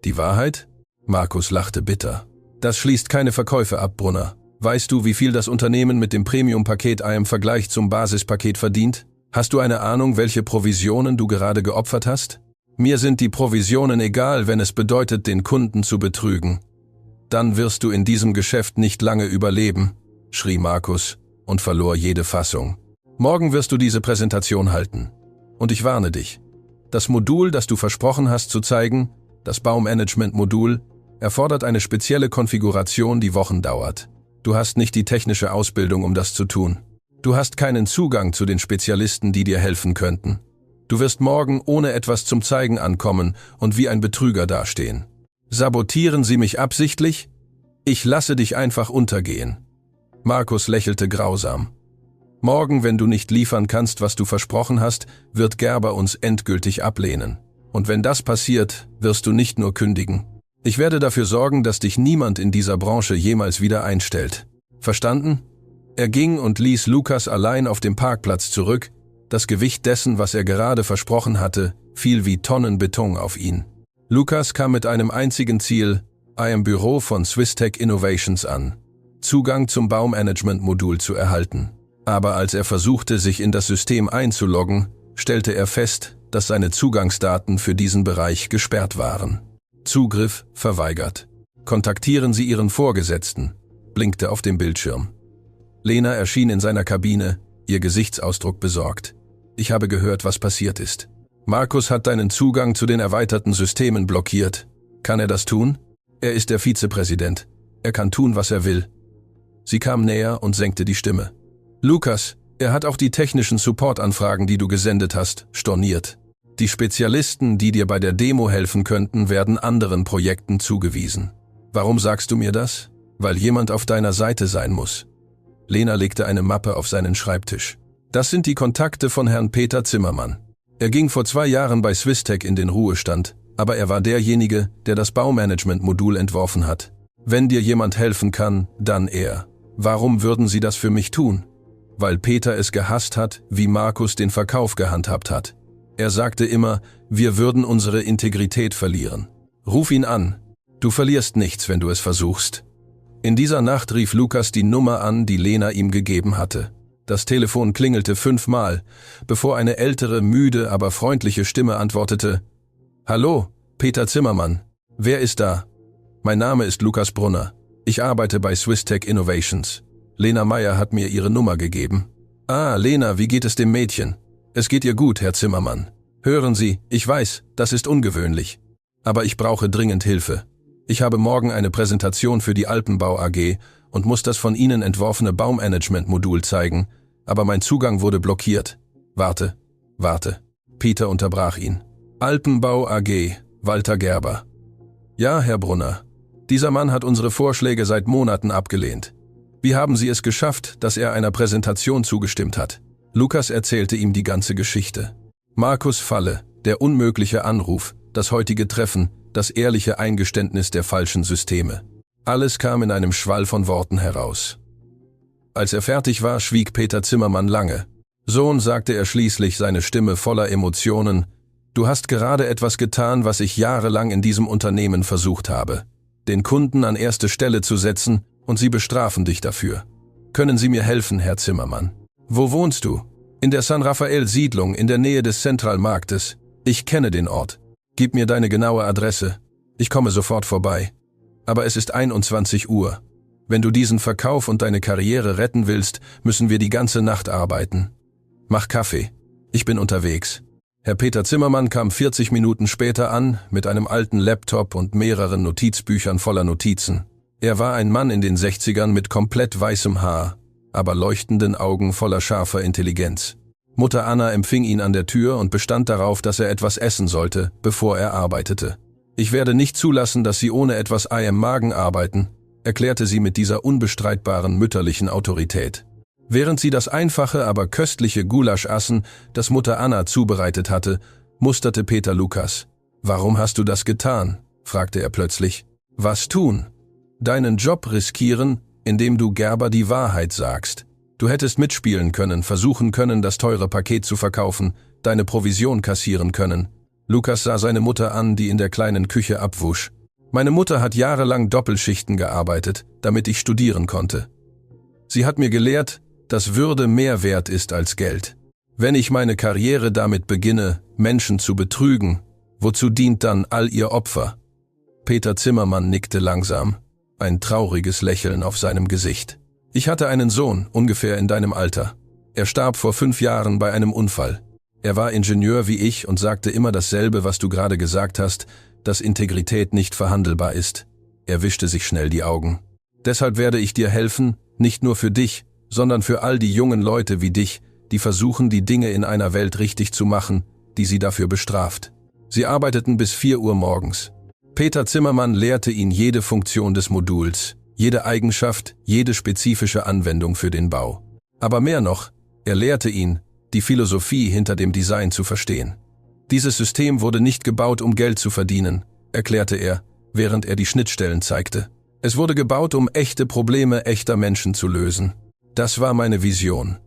»Die Wahrheit?« Markus lachte bitter. »Das schließt keine Verkäufe ab, Brunner. Weißt du, wie viel das Unternehmen mit dem Premium-Paket im Vergleich zum Basispaket verdient? Hast du eine Ahnung, welche Provisionen du gerade geopfert hast? Mir sind die Provisionen egal, wenn es bedeutet, den Kunden zu betrügen.« »Dann wirst du in diesem Geschäft nicht lange überleben«, schrie Markus und verlor jede Fassung. »Morgen wirst du diese Präsentation halten. Und ich warne dich. Das Modul, das du versprochen hast zu zeigen, das Baumanagement-Modul, erfordert eine spezielle Konfiguration, die Wochen dauert. Du hast nicht die technische Ausbildung, um das zu tun. Du hast keinen Zugang zu den Spezialisten, die dir helfen könnten. Du wirst morgen ohne etwas zum Zeigen ankommen und wie ein Betrüger dastehen. Sabotieren Sie mich absichtlich? Ich lasse dich einfach untergehen.« Markus lächelte grausam. »Morgen, wenn du nicht liefern kannst, was du versprochen hast, wird Gerber uns endgültig ablehnen. Und wenn das passiert, wirst du nicht nur kündigen. Ich werde dafür sorgen, dass dich niemand in dieser Branche jemals wieder einstellt. Verstanden?« Er ging und ließ Lukas allein auf dem Parkplatz zurück. Das Gewicht dessen, was er gerade versprochen hatte, fiel wie Tonnen Beton auf ihn. Lukas kam mit einem einzigen Ziel, im Büro von Swisstech Innovations an, Zugang zum Baumanagement-Modul zu erhalten. Aber als er versuchte, sich in das System einzuloggen, stellte er fest, dass seine Zugangsdaten für diesen Bereich gesperrt waren. Zugriff verweigert. Kontaktieren Sie Ihren Vorgesetzten, blinkte auf dem Bildschirm. Lena erschien in seiner Kabine, ihr Gesichtsausdruck besorgt. Ich habe gehört, was passiert ist. Markus hat deinen Zugang zu den erweiterten Systemen blockiert. Kann er das tun? Er ist der Vizepräsident. Er kann tun, was er will. Sie kam näher und senkte die Stimme. Lukas, er hat auch die technischen Support-Anfragen, die du gesendet hast, storniert. Die Spezialisten, die dir bei der Demo helfen könnten, werden anderen Projekten zugewiesen. Warum sagst du mir das? Weil jemand auf deiner Seite sein muss. Lena legte eine Mappe auf seinen Schreibtisch. Das sind die Kontakte von Herrn Peter Zimmermann. Er ging vor 2 Jahren bei Swisstech in den Ruhestand, aber er war derjenige, der das Baumanagement-Modul entworfen hat. Wenn dir jemand helfen kann, dann er. Warum würden sie das für mich tun? Weil Peter es gehasst hat, wie Markus den Verkauf gehandhabt hat. Er sagte immer, wir würden unsere Integrität verlieren. Ruf ihn an. Du verlierst nichts, wenn du es versuchst. In dieser Nacht rief Lukas die Nummer an, die Lena ihm gegeben hatte. Das Telefon klingelte 5-mal, bevor eine ältere, müde, aber freundliche Stimme antwortete: »Hallo, Peter Zimmermann. Wer ist da?« »Mein Name ist Lukas Brunner. Ich arbeite bei Swisstech Innovations. Lena Meyer hat mir ihre Nummer gegeben.« »Ah, Lena, wie geht es dem Mädchen?« »Es geht ihr gut, Herr Zimmermann. Hören Sie, ich weiß, das ist ungewöhnlich. Aber ich brauche dringend Hilfe. Ich habe morgen eine Präsentation für die Alpenbau AG und muss das von Ihnen entworfene Baumanagement-Modul zeigen, aber mein Zugang wurde blockiert. Warte. Peter unterbrach ihn. Alpenbau AG, Walter Gerber. Ja, Herr Brunner. Dieser Mann hat unsere Vorschläge seit Monaten abgelehnt. Wie haben Sie es geschafft, dass er einer Präsentation zugestimmt hat? Lukas erzählte ihm die ganze Geschichte. Markus' Falle, der unmögliche Anruf, das heutige Treffen, das ehrliche Eingeständnis der falschen Systeme. Alles kam in einem Schwall von Worten heraus. Als er fertig war, schwieg Peter Zimmermann lange. »Sohn«, sagte er schließlich, seine Stimme voller Emotionen, »du hast gerade etwas getan, was ich jahrelang in diesem Unternehmen versucht habe. Den Kunden an erste Stelle zu setzen, und sie bestrafen dich dafür. Können Sie mir helfen, Herr Zimmermann?« »Wo wohnst du?« »In der San Rafael-Siedlung, in der Nähe des Zentralmarktes. Ich kenne den Ort. Gib mir deine genaue Adresse. Ich komme sofort vorbei. Aber es ist 21 Uhr. Wenn du diesen Verkauf und deine Karriere retten willst, müssen wir die ganze Nacht arbeiten. Mach Kaffee. Ich bin unterwegs.« Herr Peter Zimmermann kam 40 Minuten später an, mit einem alten Laptop und mehreren Notizbüchern voller Notizen. Er war ein Mann in den 60ern mit komplett weißem Haar, aber leuchtenden Augen voller scharfer Intelligenz. Mutter Anna empfing ihn an der Tür und bestand darauf, dass er etwas essen sollte, bevor er arbeitete. »Ich werde nicht zulassen, dass Sie ohne etwas Ei im Magen arbeiten«, erklärte sie mit dieser unbestreitbaren mütterlichen Autorität. Während sie das einfache, aber köstliche Gulasch aßen, das Mutter Anna zubereitet hatte, musterte Peter Lukas. »Warum hast du das getan?« fragte er plötzlich. »Was tun?« »Deinen Job riskieren, indem du Gerber die Wahrheit sagst. Du hättest mitspielen können, versuchen können, das teure Paket zu verkaufen, deine Provision kassieren können.« Lukas sah seine Mutter an, die in der kleinen Küche abwusch. »Meine Mutter hat jahrelang Doppelschichten gearbeitet, damit ich studieren konnte. Sie hat mir gelehrt, dass Würde mehr wert ist als Geld. Wenn ich meine Karriere damit beginne, Menschen zu betrügen, wozu dient dann all ihr Opfer?« Peter Zimmermann nickte langsam, ein trauriges Lächeln auf seinem Gesicht. »Ich hatte einen Sohn, ungefähr in deinem Alter. Er starb vor 5 Jahren bei einem Unfall. Er war Ingenieur wie ich und sagte immer dasselbe, was du gerade gesagt hast, dass Integrität nicht verhandelbar ist.« Er wischte sich schnell die Augen. »Deshalb werde ich dir helfen, nicht nur für dich, sondern für all die jungen Leute wie dich, die versuchen, die Dinge in einer Welt richtig zu machen, die sie dafür bestraft.« Sie arbeiteten bis 4 Uhr morgens. Peter Zimmermann lehrte ihn jede Funktion des Moduls, jede Eigenschaft, jede spezifische Anwendung für den Bau. Aber mehr noch, er lehrte ihn, die Philosophie hinter dem Design zu verstehen. »Dieses System wurde nicht gebaut, um Geld zu verdienen«, erklärte er, während er die Schnittstellen zeigte. »Es wurde gebaut, um echte Probleme echter Menschen zu lösen. Das war meine Vision.«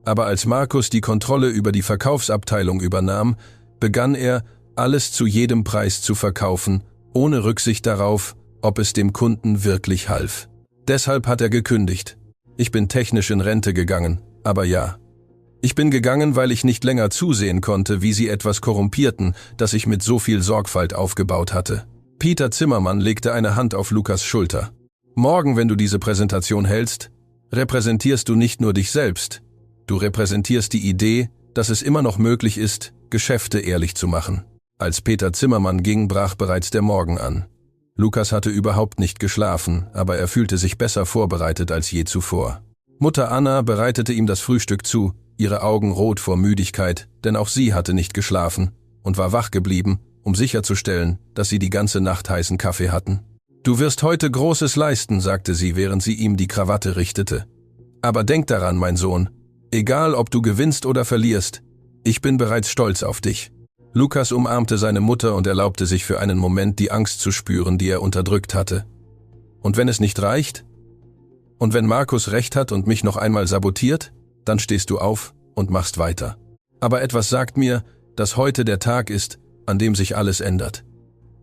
Aber als Markus die Kontrolle über die Verkaufsabteilung übernahm, begann er, alles zu jedem Preis zu verkaufen, ohne Rücksicht darauf, ob es dem Kunden wirklich half. Deshalb hat er gekündigt. Ich bin technisch in Rente gegangen, aber ja. Ich bin gegangen, weil ich nicht länger zusehen konnte, wie sie etwas korrumpierten, das ich mit so viel Sorgfalt aufgebaut hatte. Peter Zimmermann legte eine Hand auf Lukas Schulter. »Morgen, wenn du diese Präsentation hältst, repräsentierst du nicht nur dich selbst. Du repräsentierst die Idee, dass es immer noch möglich ist, Geschäfte ehrlich zu machen.« Als Peter Zimmermann ging, brach bereits der Morgen an. Lukas hatte überhaupt nicht geschlafen, aber er fühlte sich besser vorbereitet als je zuvor. Mutter Anna bereitete ihm das Frühstück zu, ihre Augen rot vor Müdigkeit, denn auch sie hatte nicht geschlafen und war wach geblieben, um sicherzustellen, dass sie die ganze Nacht heißen Kaffee hatten. »Du wirst heute Großes leisten«, sagte sie, während sie ihm die Krawatte richtete. »Aber denk daran, mein Sohn, egal ob du gewinnst oder verlierst, ich bin bereits stolz auf dich.« Lukas umarmte seine Mutter und erlaubte sich für einen Moment die Angst zu spüren, die er unterdrückt hatte. »Und wenn es nicht reicht? Und wenn Markus recht hat und mich noch einmal sabotiert, dann stehst du auf und machst weiter. Aber etwas sagt mir, dass heute der Tag ist, an dem sich alles ändert.«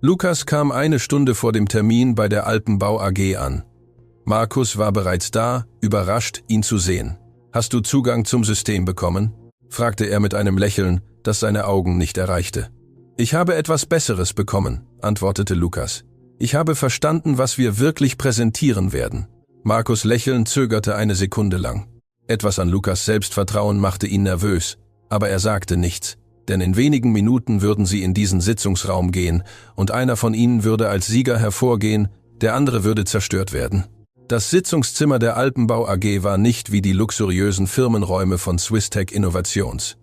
Lukas kam eine Stunde vor dem Termin bei der Alpenbau AG an. Markus war bereits da, überrascht, ihn zu sehen. »Hast du Zugang zum System bekommen?« fragte er mit einem Lächeln, das seine Augen nicht erreichte. »Ich habe etwas Besseres bekommen«, antwortete Lukas. »Ich habe verstanden, was wir wirklich präsentieren werden.« Markus' Lächeln zögerte eine Sekunde lang. Etwas an Lukas' Selbstvertrauen machte ihn nervös, aber er sagte nichts, denn in wenigen Minuten würden sie in diesen Sitzungsraum gehen und einer von ihnen würde als Sieger hervorgehen, der andere würde zerstört werden. Das Sitzungszimmer der Alpenbau AG war nicht wie die luxuriösen Firmenräume von Swisstech Innovations.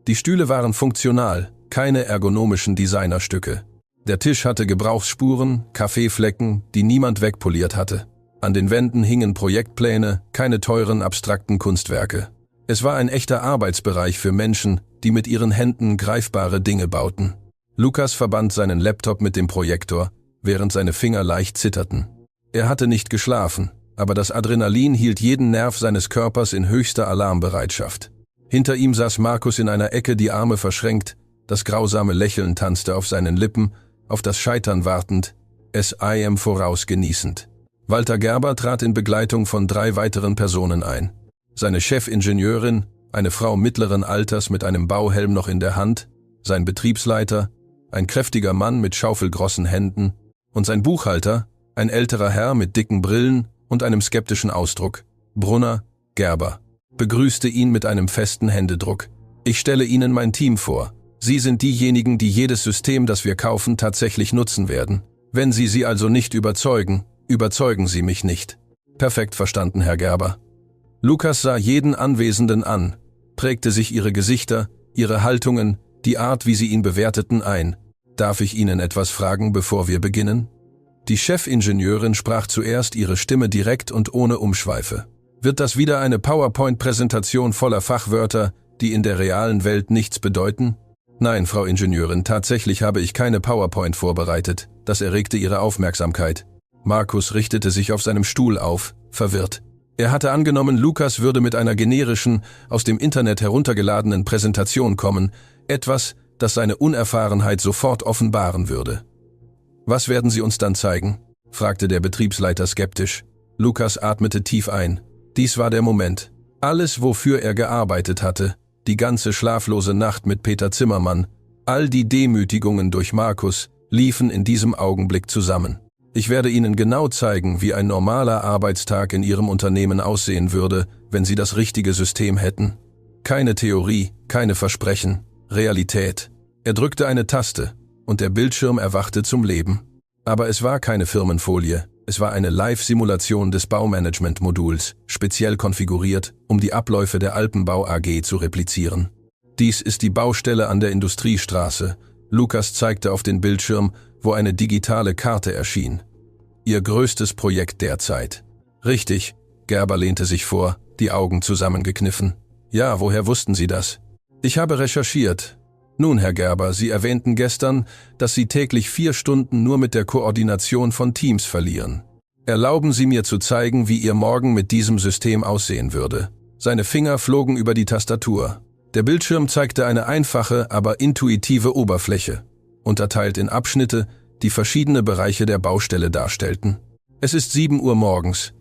Die Stühle waren funktional, keine ergonomischen Designerstücke. Der Tisch hatte Gebrauchsspuren, Kaffeeflecken, die niemand wegpoliert hatte. An den Wänden hingen Projektpläne, keine teuren, abstrakten Kunstwerke. Es war ein echter Arbeitsbereich für Menschen, die mit ihren Händen greifbare Dinge bauten. Lukas verband seinen Laptop mit dem Projektor, während seine Finger leicht zitterten. Er hatte nicht geschlafen, aber das Adrenalin hielt jeden Nerv seines Körpers in höchster Alarmbereitschaft. Hinter ihm saß Markus in einer Ecke, die Arme verschränkt, das grausame Lächeln tanzte auf seinen Lippen, auf das Scheitern wartend, es IM vorausgenießend. Walter Gerber trat in Begleitung von 3 weiteren Personen ein. Seine Chefingenieurin, eine Frau mittleren Alters mit einem Bauhelm noch in der Hand, sein Betriebsleiter, ein kräftiger Mann mit schaufelgroßen Händen und sein Buchhalter, ein älterer Herr mit dicken Brillen und einem skeptischen Ausdruck. Brunner, Gerber, begrüßte ihn mit einem festen Händedruck. »Ich stelle Ihnen mein Team vor. Sie sind diejenigen, die jedes System, das wir kaufen, tatsächlich nutzen werden. Wenn Sie also nicht überzeugen, überzeugen Sie mich nicht.« »Perfekt verstanden, Herr Gerber.« Lukas sah jeden Anwesenden an, prägte sich ihre Gesichter, ihre Haltungen, die Art, wie sie ihn bewerteten, ein. »Darf ich Ihnen etwas fragen, bevor wir beginnen?« Die Chefingenieurin sprach zuerst, ihre Stimme direkt und ohne Umschweife. »Wird das wieder eine PowerPoint-Präsentation voller Fachwörter, die in der realen Welt nichts bedeuten?« »Nein, Frau Ingenieurin, tatsächlich habe ich keine PowerPoint vorbereitet.« Das erregte ihre Aufmerksamkeit. Markus richtete sich auf seinem Stuhl auf, verwirrt. Er hatte angenommen, Lukas würde mit einer generischen, aus dem Internet heruntergeladenen Präsentation kommen, etwas, das seine Unerfahrenheit sofort offenbaren würde. »Was werden Sie uns dann zeigen?« fragte der Betriebsleiter skeptisch. Lukas atmete tief ein. Dies war der Moment. Alles, wofür er gearbeitet hatte, die ganze schlaflose Nacht mit Peter Zimmermann, all die Demütigungen durch Markus, liefen in diesem Augenblick zusammen. »Ich werde Ihnen genau zeigen, wie ein normaler Arbeitstag in Ihrem Unternehmen aussehen würde, wenn Sie das richtige System hätten. Keine Theorie, keine Versprechen, Realität.« Er drückte eine Taste und der Bildschirm erwachte zum Leben. Aber es war keine Firmenfolie, es war eine Live-Simulation des Baumanagement-Moduls, speziell konfiguriert, um die Abläufe der Alpenbau AG zu replizieren. »Dies ist die Baustelle an der Industriestraße«, Lukas zeigte auf den Bildschirm, wo eine digitale Karte erschien. »Ihr größtes Projekt derzeit.« »Richtig«, Gerber lehnte sich vor, die Augen zusammengekniffen. »Ja, woher wussten Sie das?« »Ich habe recherchiert.« »Nun, Herr Gerber, Sie erwähnten gestern, dass Sie täglich 4 Stunden nur mit der Koordination von Teams verlieren. Erlauben Sie mir zu zeigen, wie Ihr Morgen mit diesem System aussehen würde.« Seine Finger flogen über die Tastatur. Der Bildschirm zeigte eine einfache, aber intuitive Oberfläche, unterteilt in Abschnitte, die verschiedene Bereiche der Baustelle darstellten. Es ist 7 Uhr morgens.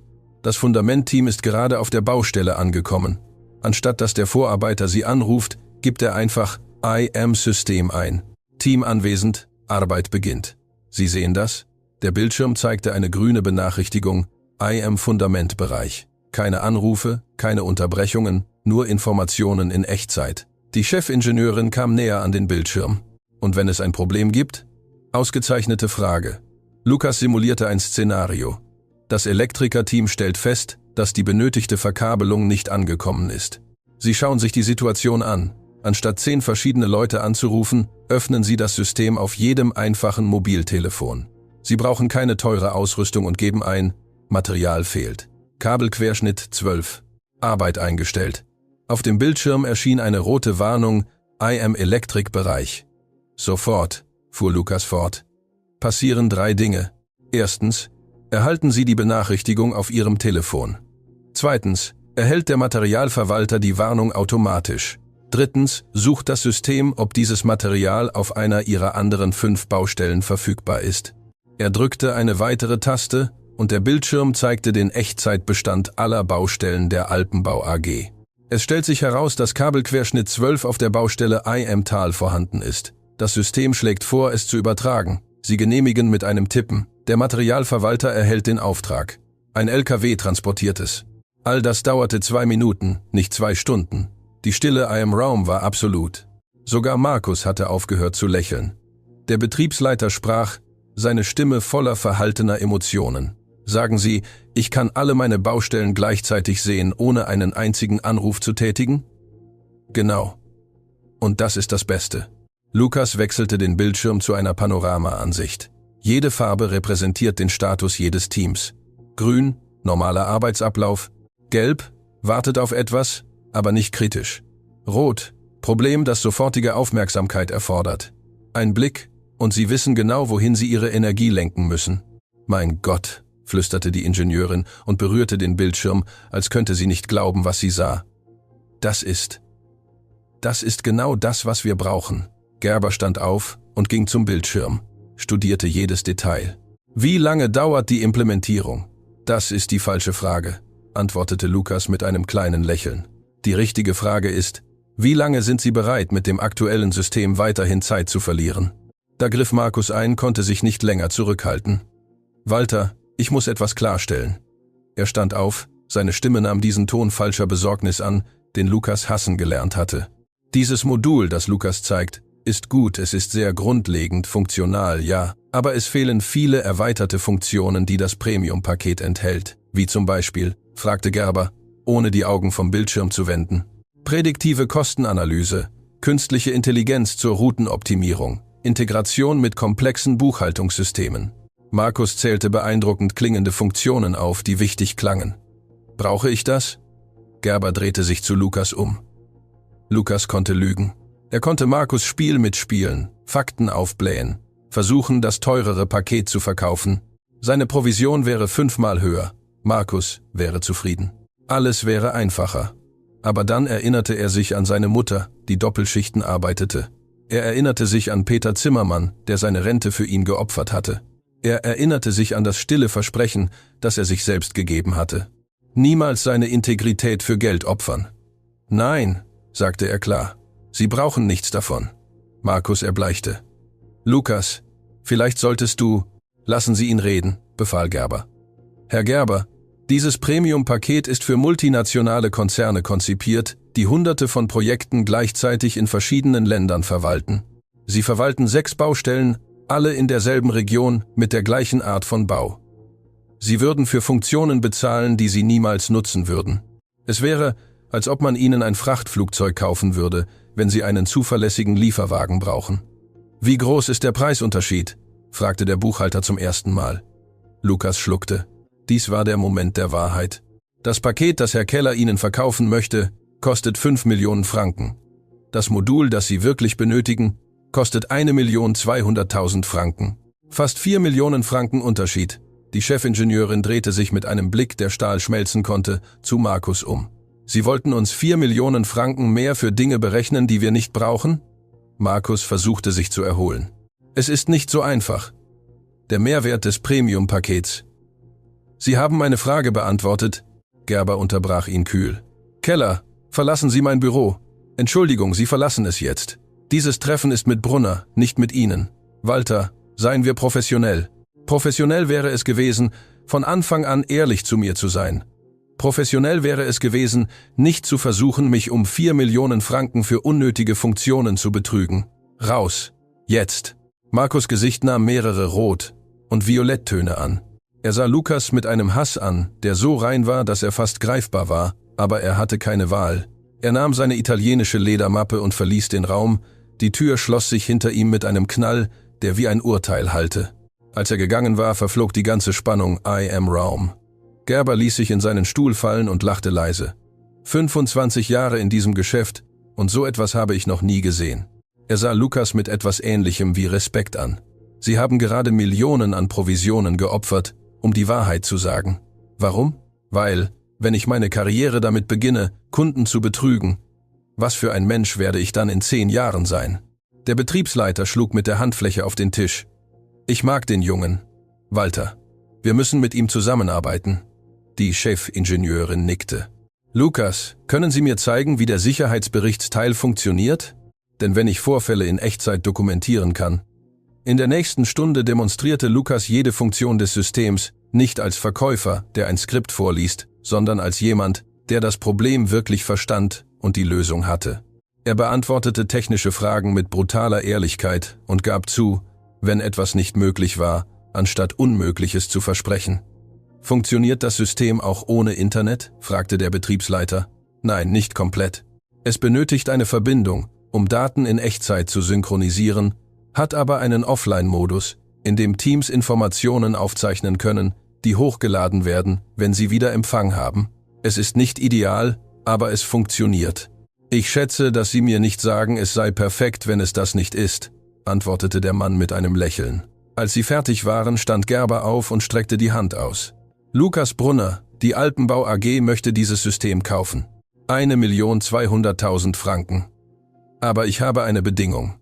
Das Fundamentteam ist gerade auf der Baustelle angekommen. Anstatt dass der Vorarbeiter Sie anruft, gibt er einfach IM-System ein. Team anwesend, Arbeit beginnt. Sie sehen das? Der Bildschirm zeigte eine grüne Benachrichtigung, IM-Fundamentbereich. Keine Anrufe, keine Unterbrechungen, nur Informationen in Echtzeit. Die Chefingenieurin kam näher an den Bildschirm. »Und wenn es ein Problem gibt?« Ausgezeichnete Frage. Lukas simulierte ein Szenario. Das Elektrikerteam stellt fest, dass die benötigte Verkabelung nicht angekommen ist. Sie schauen sich die Situation an. Anstatt 10 verschiedene Leute anzurufen, öffnen Sie das System auf jedem einfachen Mobiltelefon. Sie brauchen keine teure Ausrüstung und geben ein: Material fehlt. Kabelquerschnitt 12. Arbeit eingestellt. Auf dem Bildschirm erschien eine rote Warnung: I am Electric-Bereich. Sofort, fuhr Lukas fort, passieren 3 Dinge. Erstens, erhalten Sie die Benachrichtigung auf Ihrem Telefon. Zweitens, erhält der Materialverwalter die Warnung automatisch. Drittens, sucht das System, ob dieses Material auf einer Ihrer anderen 5 Baustellen verfügbar ist. Er drückte eine weitere Taste und der Bildschirm zeigte den Echtzeitbestand aller Baustellen der Alpenbau AG. Es stellt sich heraus, dass Kabelquerschnitt 12 auf der Baustelle I am Tal vorhanden ist. Das System schlägt vor, es zu übertragen. Sie genehmigen mit einem Tippen. Der Materialverwalter erhält den Auftrag. Ein LKW transportiert es. All das dauerte 2 Minuten, nicht 2 Stunden. Die Stille im Raum war absolut. Sogar Markus hatte aufgehört zu lächeln. Der Betriebsleiter sprach, seine Stimme voller verhaltener Emotionen. Sagen Sie, ich kann alle meine Baustellen gleichzeitig sehen, ohne einen einzigen Anruf zu tätigen? Genau. Und das ist das Beste. Lukas wechselte den Bildschirm zu einer Panoramaansicht. Jede Farbe repräsentiert den Status jedes Teams. Grün, normaler Arbeitsablauf. Gelb, wartet auf etwas, aber nicht kritisch. Rot, Problem, das sofortige Aufmerksamkeit erfordert. Ein Blick, und Sie wissen genau, wohin Sie Ihre Energie lenken müssen. Mein Gott, flüsterte die Ingenieurin und berührte den Bildschirm, als könnte sie nicht glauben, was sie sah. Das ist genau das, was wir brauchen. Gerber stand auf und ging zum Bildschirm, studierte jedes Detail. Wie lange dauert die Implementierung? Das ist die falsche Frage, antwortete Lukas mit einem kleinen Lächeln. Die richtige Frage ist, wie lange sind Sie bereit, mit dem aktuellen System weiterhin Zeit zu verlieren? Da griff Markus ein, konnte sich nicht länger zurückhalten. Walter, ich muss etwas klarstellen. Er stand auf, seine Stimme nahm diesen Ton falscher Besorgnis an, den Lukas hassen gelernt hatte. Dieses Modul, das Lukas zeigt, ist gut, es ist sehr grundlegend, funktional, ja, aber es fehlen viele erweiterte Funktionen, die das Premium-Paket enthält. Wie zum Beispiel, fragte Gerber, ohne die Augen vom Bildschirm zu wenden. Prädiktive Kostenanalyse, künstliche Intelligenz zur Routenoptimierung, Integration mit komplexen Buchhaltungssystemen. Markus zählte beeindruckend klingende Funktionen auf, die wichtig klangen. Brauche ich das? Gerber drehte sich zu Lukas um. Lukas konnte lügen. Er konnte Markus Spiel mitspielen, Fakten aufblähen, versuchen, das teurere Paket zu verkaufen. Seine Provision wäre 5-mal höher. Markus wäre zufrieden. Alles wäre einfacher. Aber dann erinnerte er sich an seine Mutter, die Doppelschichten arbeitete. Er erinnerte sich an Peter Zimmermann, der seine Rente für ihn geopfert hatte. Er erinnerte sich an das stille Versprechen, das er sich selbst gegeben hatte. Niemals seine Integrität für Geld opfern. Nein, sagte er klar. Sie brauchen nichts davon. Markus erbleichte. Lukas, vielleicht solltest du... Lassen Sie ihn reden, befahl Gerber. Herr Gerber, dieses Premium-Paket ist für multinationale Konzerne konzipiert, die Hunderte von Projekten gleichzeitig in verschiedenen Ländern verwalten. Sie verwalten 6 Baustellen, alle in derselben Region mit der gleichen Art von Bau. Sie würden für Funktionen bezahlen, die sie niemals nutzen würden. Es wäre, als ob man ihnen ein Frachtflugzeug kaufen würde, wenn sie einen zuverlässigen Lieferwagen brauchen. Wie groß ist der Preisunterschied? Fragte der Buchhalter zum ersten Mal. Lukas schluckte. Dies war der Moment der Wahrheit. Das Paket, das Herr Keller Ihnen verkaufen möchte, kostet 5 Millionen Franken. Das Modul, das Sie wirklich benötigen, kostet 1.200.000 Franken. Fast 4 Millionen Franken Unterschied. Die Chefingenieurin drehte sich mit einem Blick, der Stahl schmelzen konnte, zu Markus um. Sie wollten uns 4 Millionen Franken mehr für Dinge berechnen, die wir nicht brauchen? Markus versuchte sich zu erholen. Es ist nicht so einfach. Der Mehrwert des Premium-Pakets. Sie haben meine Frage beantwortet. Gerber unterbrach ihn kühl. Keller, verlassen Sie mein Büro. Entschuldigung, Sie verlassen es jetzt. Dieses Treffen ist mit Brunner, nicht mit Ihnen. Walter, seien wir professionell. Professionell wäre es gewesen, von Anfang an ehrlich zu mir zu sein. Professionell wäre es gewesen, nicht zu versuchen, mich um 4 Millionen Franken für unnötige Funktionen zu betrügen. Raus. Jetzt. Markus' Gesicht nahm mehrere Rot- und Violetttöne an. Er sah Lukas mit einem Hass an, der so rein war, dass er fast greifbar war, aber er hatte keine Wahl. Er nahm seine italienische Ledermappe und verließ den Raum. Die Tür schloss sich hinter ihm mit einem Knall, der wie ein Urteil hallte. Als er gegangen war, verflog die ganze Spannung. I am Raum. Gerber ließ sich in seinen Stuhl fallen und lachte leise. 25 Jahre in diesem Geschäft, und so etwas habe ich noch nie gesehen. Er sah Lukas mit etwas Ähnlichem wie Respekt an. Sie haben gerade Millionen an Provisionen geopfert, um die Wahrheit zu sagen. Warum? Weil, wenn ich meine Karriere damit beginne, Kunden zu betrügen, was für ein Mensch werde ich dann in 10 Jahren sein? Der Betriebsleiter schlug mit der Handfläche auf den Tisch. Ich mag den Jungen. Walter. Wir müssen mit ihm zusammenarbeiten. Die Chefingenieurin nickte. Lukas, können Sie mir zeigen, wie der Sicherheitsberichtsteil funktioniert? Denn wenn ich Vorfälle in Echtzeit dokumentieren kann. In der nächsten Stunde demonstrierte Lukas jede Funktion des Systems, nicht als Verkäufer, der ein Skript vorliest, sondern als jemand, der das Problem wirklich verstand und die Lösung hatte. Er beantwortete technische Fragen mit brutaler Ehrlichkeit und gab zu, wenn etwas nicht möglich war, anstatt Unmögliches zu versprechen. Funktioniert das System auch ohne Internet? Fragte der Betriebsleiter. Nein, nicht komplett. Es benötigt eine Verbindung, um Daten in Echtzeit zu synchronisieren, hat aber einen Offline-Modus, in dem Teams Informationen aufzeichnen können, die hochgeladen werden, wenn sie wieder Empfang haben. Es ist nicht ideal, aber es funktioniert. Ich schätze, dass Sie mir nicht sagen, es sei perfekt, wenn es das nicht ist, antwortete der Mann mit einem Lächeln. Als sie fertig waren, stand Gerber auf und streckte die Hand aus. Lukas Brunner, die Alpenbau AG möchte dieses System kaufen. 1.200.000 Franken. Aber ich habe eine Bedingung.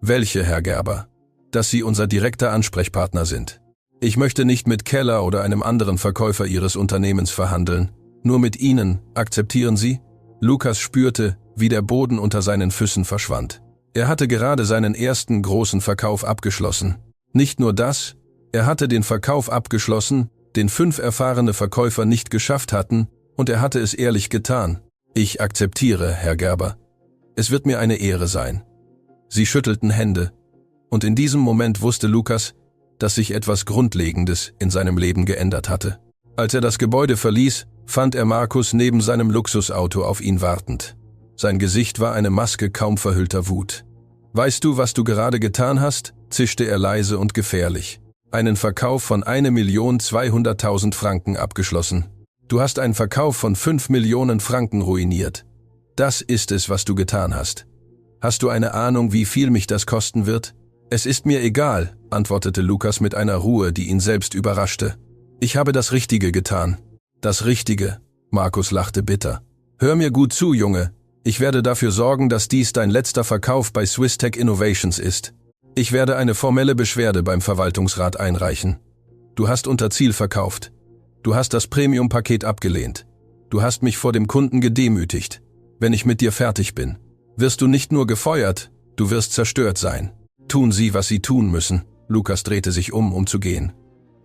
Welche, Herr Gerber? Dass Sie unser direkter Ansprechpartner sind. Ich möchte nicht mit Keller oder einem anderen Verkäufer Ihres Unternehmens verhandeln. Nur mit Ihnen, akzeptieren Sie? Lukas spürte, wie der Boden unter seinen Füßen verschwand. Er hatte gerade seinen ersten großen Verkauf abgeschlossen. Nicht nur das, er hatte den Verkauf abgeschlossen, den 5 erfahrene Verkäufer nicht geschafft hatten, und er hatte es ehrlich getan. Ich akzeptiere, Herr Gerber. Es wird mir eine Ehre sein. Sie schüttelten Hände, und in diesem Moment wusste Lukas, dass sich etwas Grundlegendes in seinem Leben geändert hatte. Als er das Gebäude verließ, fand er Markus neben seinem Luxusauto auf ihn wartend. Sein Gesicht war eine Maske kaum verhüllter Wut. »Weißt du, was du gerade getan hast?« zischte er leise und gefährlich. »Einen Verkauf von 1.200.000 Franken abgeschlossen. Du hast einen Verkauf von 5 Millionen Franken ruiniert. Das ist es, was du getan hast. Hast du eine Ahnung, wie viel mich das kosten wird?« »Es ist mir egal«, antwortete Lukas mit einer Ruhe, die ihn selbst überraschte. »Ich habe das Richtige getan.« »Das Richtige«, Markus lachte bitter. »Hör mir gut zu, Junge. Ich werde dafür sorgen, dass dies dein letzter Verkauf bei Swisstech Innovations ist. Ich werde eine formelle Beschwerde beim Verwaltungsrat einreichen. Du hast unter Ziel verkauft. Du hast das Premium-Paket abgelehnt. Du hast mich vor dem Kunden gedemütigt. Wenn ich mit dir fertig bin, wirst du nicht nur gefeuert, du wirst zerstört sein. Tun Sie, was Sie tun müssen.« Lukas drehte sich um zu gehen.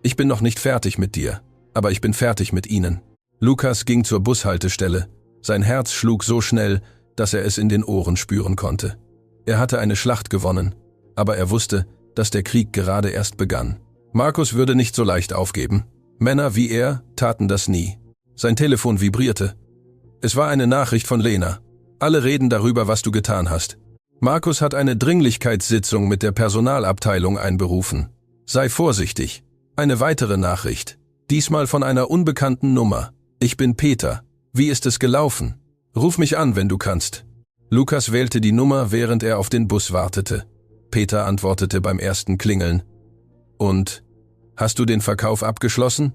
»Ich bin noch nicht fertig mit dir, aber ich bin fertig mit Ihnen.« Lukas ging zur Bushaltestelle. Sein Herz schlug so schnell, dass er es in den Ohren spüren konnte. Er hatte eine Schlacht gewonnen, aber er wusste, dass der Krieg gerade erst begann. Markus würde nicht so leicht aufgeben. Männer wie er taten das nie. Sein Telefon vibrierte. Es war eine Nachricht von Lena. »Alle reden darüber, was du getan hast. Markus hat eine Dringlichkeitssitzung mit der Personalabteilung einberufen. Sei vorsichtig. Eine weitere Nachricht. Diesmal von einer unbekannten Nummer. Ich bin Peter. Wie ist es gelaufen? Ruf mich an, wenn du kannst.« Lukas wählte die Nummer, während er auf den Bus wartete. Peter antwortete beim ersten Klingeln. »Und? Hast du den Verkauf abgeschlossen?«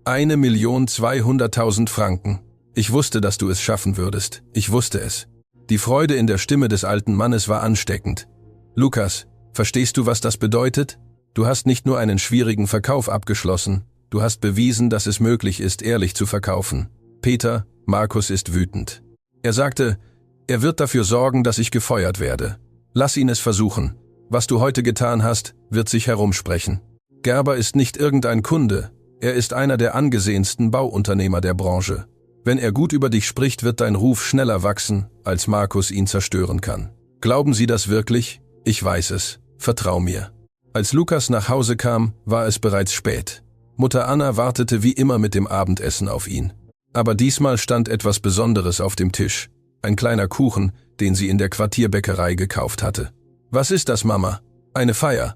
1.200.000 Franken. Ich wusste, dass du es schaffen würdest. Ich wusste es. Die Freude in der Stimme des alten Mannes war ansteckend. »Lukas, verstehst du, was das bedeutet? Du hast nicht nur einen schwierigen Verkauf abgeschlossen, du hast bewiesen, dass es möglich ist, ehrlich zu verkaufen.« Peter, Markus ist wütend. Er sagte, er wird dafür sorgen, dass ich gefeuert werde. Lass ihn es versuchen. Was du heute getan hast, wird sich herumsprechen. Gerber ist nicht irgendein Kunde, er ist einer der angesehensten Bauunternehmer der Branche. Wenn er gut über dich spricht, wird dein Ruf schneller wachsen, als Markus ihn zerstören kann. Glauben Sie das wirklich? Ich weiß es. Vertrau mir. Als Lukas nach Hause kam, war es bereits spät. Mutter Anna wartete wie immer mit dem Abendessen auf ihn. Aber diesmal stand etwas Besonderes auf dem Tisch. Ein kleiner Kuchen, den sie in der Quartierbäckerei gekauft hatte. »Was ist das, Mama?« »Eine Feier.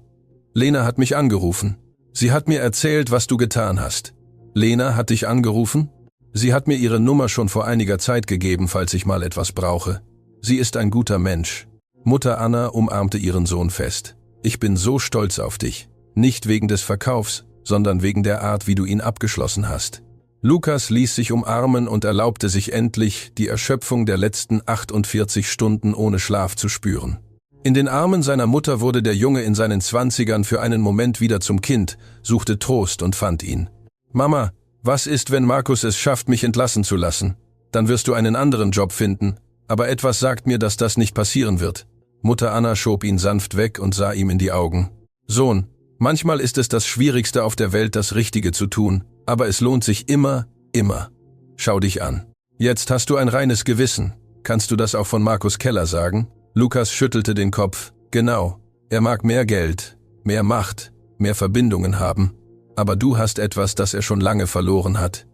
Lena hat mich angerufen. Sie hat mir erzählt, was du getan hast.« »Lena hat dich angerufen?« »Sie hat mir ihre Nummer schon vor einiger Zeit gegeben, falls ich mal etwas brauche. Sie ist ein guter Mensch.« Mutter Anna umarmte ihren Sohn fest. »Ich bin so stolz auf dich. Nicht wegen des Verkaufs, sondern wegen der Art, wie du ihn abgeschlossen hast.« Lukas ließ sich umarmen und erlaubte sich endlich, die Erschöpfung der letzten 48 Stunden ohne Schlaf zu spüren. In den Armen seiner Mutter wurde der Junge in seinen 20ern für einen Moment wieder zum Kind, suchte Trost und fand ihn. »Mama, was ist, wenn Markus es schafft, mich entlassen zu lassen? Dann wirst du einen anderen Job finden, aber etwas sagt mir, dass das nicht passieren wird.« Mutter Anna schob ihn sanft weg und sah ihm in die Augen. »Sohn, manchmal ist es das Schwierigste auf der Welt, das Richtige zu tun, aber es lohnt sich immer, immer. Schau dich an. Jetzt hast du ein reines Gewissen. Kannst du das auch von Markus Keller sagen?« Lukas schüttelte den Kopf. »Genau. Er mag mehr Geld, mehr Macht, mehr Verbindungen haben. Aber du hast etwas, das er schon lange verloren hat.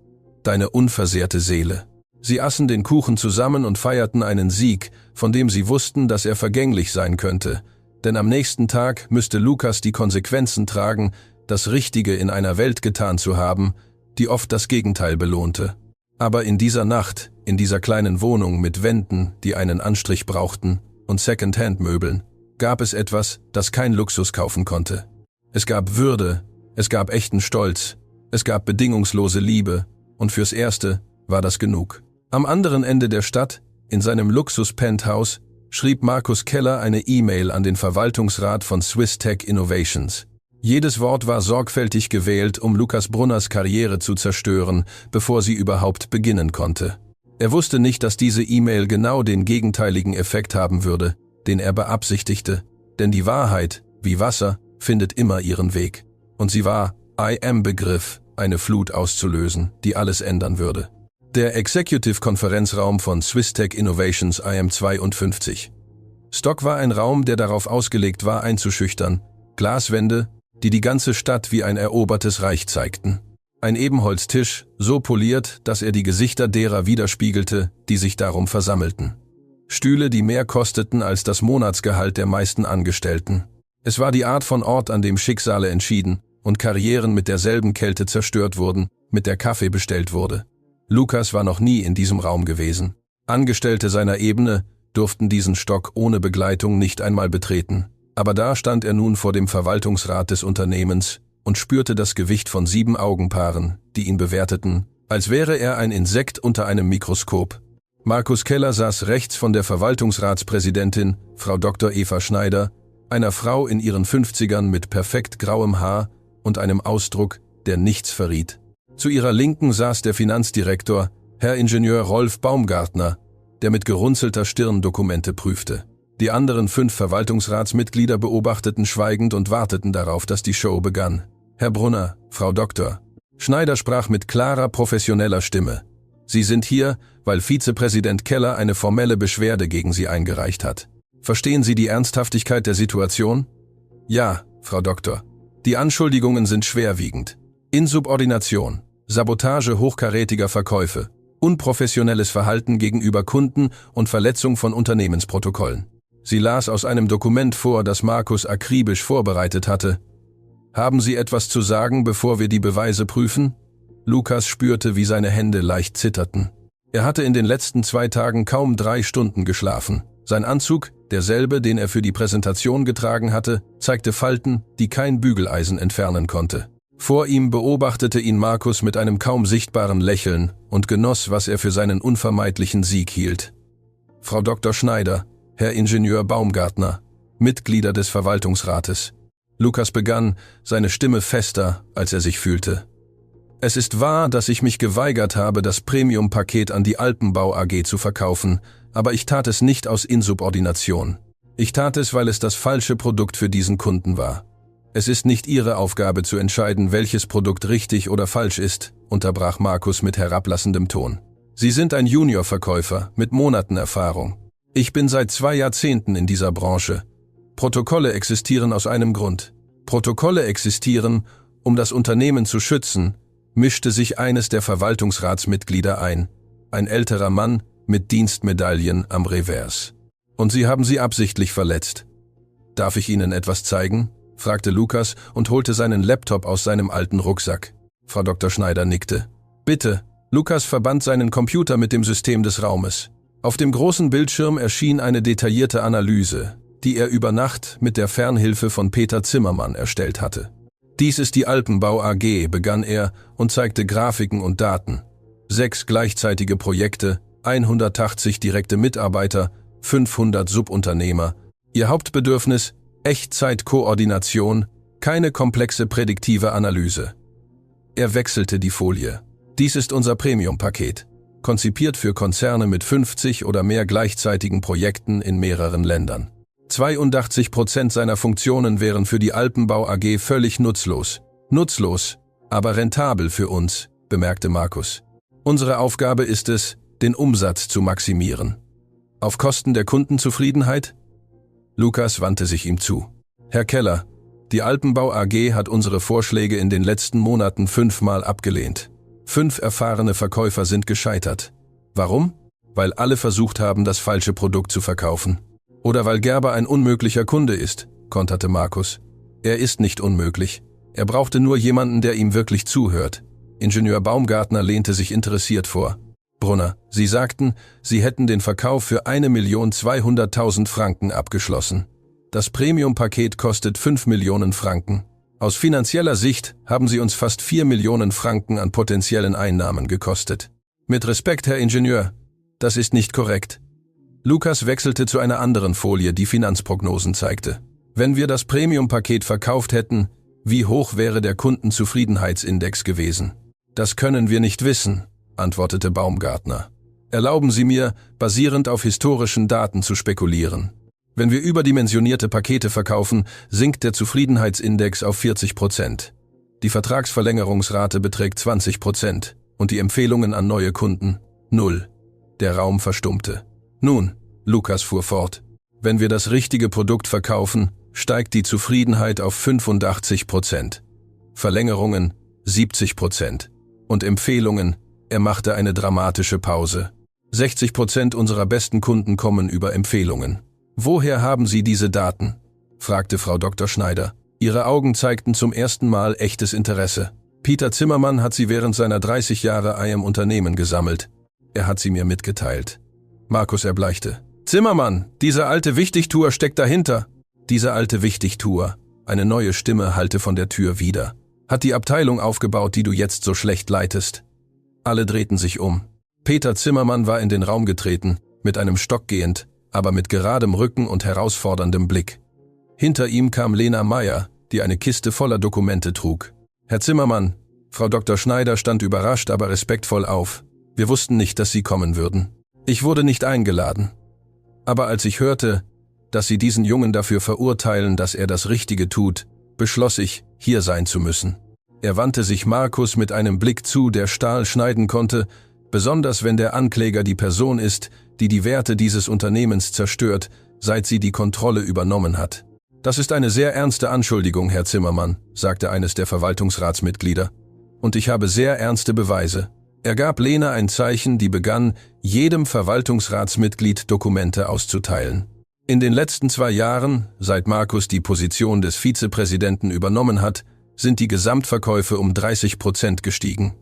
Deine unversehrte Seele.« Sie aßen den Kuchen zusammen und feierten einen Sieg, von dem sie wussten, dass er vergänglich sein könnte. Denn am nächsten Tag müsste Lukas die Konsequenzen tragen, das Richtige in einer Welt getan zu haben, die oft das Gegenteil belohnte. Aber in dieser Nacht, in dieser kleinen Wohnung mit Wänden, die einen Anstrich brauchten, und Second-Hand-Möbeln, gab es etwas, das kein Luxus kaufen konnte. Es gab Würde, es gab echten Stolz, es gab bedingungslose Liebe, und fürs Erste war das genug. Am anderen Ende der Stadt, in seinem Luxus-Penthouse, schrieb Markus Keller eine E-Mail an den Verwaltungsrat von Swiss Tech Innovations. Jedes Wort war sorgfältig gewählt, um Lukas Brunners Karriere zu zerstören, bevor sie überhaupt beginnen konnte. Er wusste nicht, dass diese E-Mail genau den gegenteiligen Effekt haben würde, den er beabsichtigte, denn die Wahrheit, wie Wasser, findet immer ihren Weg. Und sie war, I-Am-Begriff, eine Flut auszulösen, die alles ändern würde. Der Executive-Konferenzraum von Swiss Tech Innovations IM52. Stock war ein Raum, der darauf ausgelegt war, einzuschüchtern. Glaswände, die die ganze Stadt wie ein erobertes Reich zeigten. Ein Ebenholztisch, so poliert, dass er die Gesichter derer widerspiegelte, die sich darum versammelten. Stühle, die mehr kosteten als das Monatsgehalt der meisten Angestellten. Es war die Art von Ort, an dem Schicksale entschieden und Karrieren mit derselben Kälte zerstört wurden, mit der Kaffee bestellt wurde. Lukas war noch nie in diesem Raum gewesen. Angestellte seiner Ebene durften diesen Stock ohne Begleitung nicht einmal betreten. Aber da stand er nun vor dem Verwaltungsrat des Unternehmens und spürte das Gewicht von 7 Augenpaaren, die ihn bewerteten, als wäre er ein Insekt unter einem Mikroskop. Markus Keller saß rechts von der Verwaltungsratspräsidentin, Frau Dr. Eva Schneider, einer Frau in ihren 50ern mit perfekt grauem Haar und einem Ausdruck, der nichts verriet. Zu ihrer Linken saß der Finanzdirektor, Herr Ingenieur Rolf Baumgartner, der mit gerunzelter Stirn Dokumente prüfte. Die anderen 5 Verwaltungsratsmitglieder beobachteten schweigend und warteten darauf, dass die Show begann. »Herr Brunner, Frau Doktor.« Schneider sprach mit klarer, professioneller Stimme. »Sie sind hier, weil Vizepräsident Keller eine formelle Beschwerde gegen Sie eingereicht hat. Verstehen Sie die Ernsthaftigkeit der Situation?« »Ja, Frau Doktor. Die Anschuldigungen sind schwerwiegend. Insubordination, Sabotage hochkarätiger Verkäufe, unprofessionelles Verhalten gegenüber Kunden und Verletzung von Unternehmensprotokollen.« Sie las aus einem Dokument vor, das Markus akribisch vorbereitet hatte. »Haben Sie etwas zu sagen, bevor wir die Beweise prüfen?« Lukas spürte, wie seine Hände leicht zitterten. Er hatte in den letzten 2 Tagen kaum 3 Stunden geschlafen. Sein Anzug, derselbe, den er für die Präsentation getragen hatte, zeigte Falten, die kein Bügeleisen entfernen konnte. Vor ihm beobachtete ihn Markus mit einem kaum sichtbaren Lächeln und genoss, was er für seinen unvermeidlichen Sieg hielt. Frau Dr. Schneider, Herr Ingenieur Baumgartner, Mitglieder des Verwaltungsrates. Lukas begann, seine Stimme fester, als er sich fühlte. Es ist wahr, dass ich mich geweigert habe, das Premium-Paket an die Alpenbau AG zu verkaufen, aber ich tat es nicht aus Insubordination. Ich tat es, weil es das falsche Produkt für diesen Kunden war. Es ist nicht Ihre Aufgabe zu entscheiden, welches Produkt richtig oder falsch ist, unterbrach Markus mit herablassendem Ton. Sie sind ein Juniorverkäufer mit Monaten Erfahrung. Ich bin seit 2 Jahrzehnten in dieser Branche. Protokolle existieren aus einem Grund. Protokolle existieren, Um das Unternehmen zu schützen, mischte sich eines der Verwaltungsratsmitglieder ein, ein älterer Mann mit Dienstmedaillen am Revers. Und Sie haben sie absichtlich verletzt. Darf ich Ihnen etwas zeigen? Fragte Lukas und holte seinen Laptop aus seinem alten Rucksack. Frau Dr. Schneider nickte. Bitte. Lukas verband seinen Computer mit dem System des Raumes. Auf dem großen Bildschirm erschien eine detaillierte Analyse, die er über Nacht mit der Fernhilfe von Peter Zimmermann erstellt hatte. Dies ist die Alpenbau AG, begann er und zeigte Grafiken und Daten. 6 gleichzeitige Projekte, 180 direkte Mitarbeiter, 500 Subunternehmer. Ihr Hauptbedürfnis: Echtzeit-Koordination, keine komplexe prädiktive Analyse. Er wechselte die Folie. Dies ist unser Premium-Paket, konzipiert für Konzerne mit 50 oder mehr gleichzeitigen Projekten in mehreren Ländern. 82% seiner Funktionen wären für die Alpenbau AG völlig nutzlos. Nutzlos, aber rentabel für uns, bemerkte Markus. Unsere Aufgabe ist es, den Umsatz zu maximieren. Auf Kosten der Kundenzufriedenheit? Lukas wandte sich ihm zu. Herr Keller, die Alpenbau AG hat unsere Vorschläge in den letzten Monaten 5-mal abgelehnt. 5 erfahrene Verkäufer sind gescheitert. Warum? Weil alle versucht haben, das falsche Produkt zu verkaufen. Oder weil Gerber ein unmöglicher Kunde ist, konterte Markus. Er ist nicht unmöglich. Er brauchte nur jemanden, der ihm wirklich zuhört. Ingenieur Baumgartner lehnte sich interessiert vor. Brunner, Sie sagten, Sie hätten den Verkauf für 1.200.000 Franken abgeschlossen. Das Premium-Paket kostet 5 Millionen Franken. Aus finanzieller Sicht haben Sie uns fast 4 Millionen Franken an potenziellen Einnahmen gekostet. Mit Respekt, Herr Ingenieur, das ist nicht korrekt. Lukas wechselte zu einer anderen Folie, die Finanzprognosen zeigte. Wenn wir das Premium-Paket verkauft hätten, wie hoch wäre der Kundenzufriedenheitsindex gewesen? Das können wir nicht wissen, antwortete Baumgartner. Erlauben Sie mir, basierend auf historischen Daten zu spekulieren. Wenn wir überdimensionierte Pakete verkaufen, sinkt der Zufriedenheitsindex auf 40%. Die Vertragsverlängerungsrate beträgt 20% und die Empfehlungen an neue Kunden 0. Der Raum verstummte. Nun, Lukas fuhr fort, wenn wir das richtige Produkt verkaufen, steigt die Zufriedenheit auf 85%. Verlängerungen 70% und Empfehlungen, er machte eine dramatische Pause. 60% unserer besten Kunden kommen über Empfehlungen. Woher haben Sie diese Daten? Fragte Frau Dr. Schneider. Ihre Augen zeigten zum ersten Mal echtes Interesse. Peter Zimmermann hat sie während seiner 30 Jahre im Unternehmen gesammelt. Er hat sie mir mitgeteilt. Markus erbleichte. Zimmermann, dieser alte Wichtigtuer steckt dahinter. Dieser alte Wichtigtuer, eine neue Stimme hallte von der Tür wider. Hat die Abteilung aufgebaut, die du jetzt so schlecht leitest. Alle drehten sich um. Peter Zimmermann war in den Raum getreten, mit einem Stock gehend, aber mit geradem Rücken und herausforderndem Blick. Hinter ihm kam Lena Meyer, die eine Kiste voller Dokumente trug. Herr Zimmermann, Frau Dr. Schneider stand überrascht, aber respektvoll auf. Wir wussten nicht, dass Sie kommen würden. Ich wurde nicht eingeladen. Aber als ich hörte, dass Sie diesen Jungen dafür verurteilen, dass er das Richtige tut, beschloss ich, hier sein zu müssen. Er wandte sich Markus mit einem Blick zu, der Stahl schneiden konnte, besonders wenn der Ankläger die Person ist, die die Werte dieses Unternehmens zerstört, seit sie die Kontrolle übernommen hat. Das ist eine sehr ernste Anschuldigung, Herr Zimmermann, sagte eines der Verwaltungsratsmitglieder. Und ich habe sehr ernste Beweise. Er gab Lena ein Zeichen, die begann, jedem Verwaltungsratsmitglied Dokumente auszuteilen. In den letzten 2 Jahren, seit Markus die Position des Vizepräsidenten übernommen hat, sind die Gesamtverkäufe um 30% gestiegen.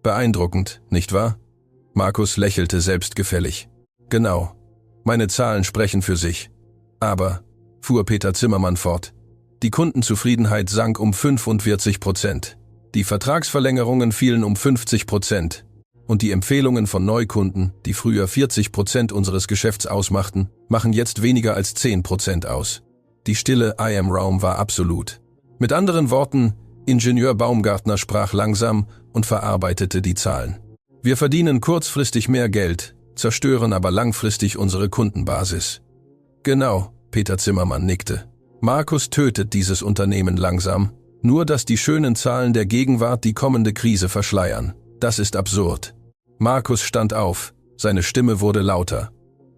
Beeindruckend, nicht wahr? Markus lächelte selbstgefällig. Genau. Meine Zahlen sprechen für sich. Aber, fuhr Peter Zimmermann fort, die Kundenzufriedenheit sank um 45%. Die Vertragsverlängerungen fielen um 50% und die Empfehlungen von Neukunden, die früher 40% unseres Geschäfts ausmachten, machen jetzt weniger als 10% aus. Die Stille im Raum war absolut. Mit anderen Worten, Ingenieur Baumgartner sprach langsam und verarbeitete die Zahlen. Wir verdienen kurzfristig mehr Geld, zerstören aber langfristig unsere Kundenbasis. Genau, Peter Zimmermann nickte. Markus tötet dieses Unternehmen langsam. Nur dass die schönen Zahlen der Gegenwart die kommende Krise verschleiern. Das ist absurd. Markus stand auf, seine Stimme wurde lauter.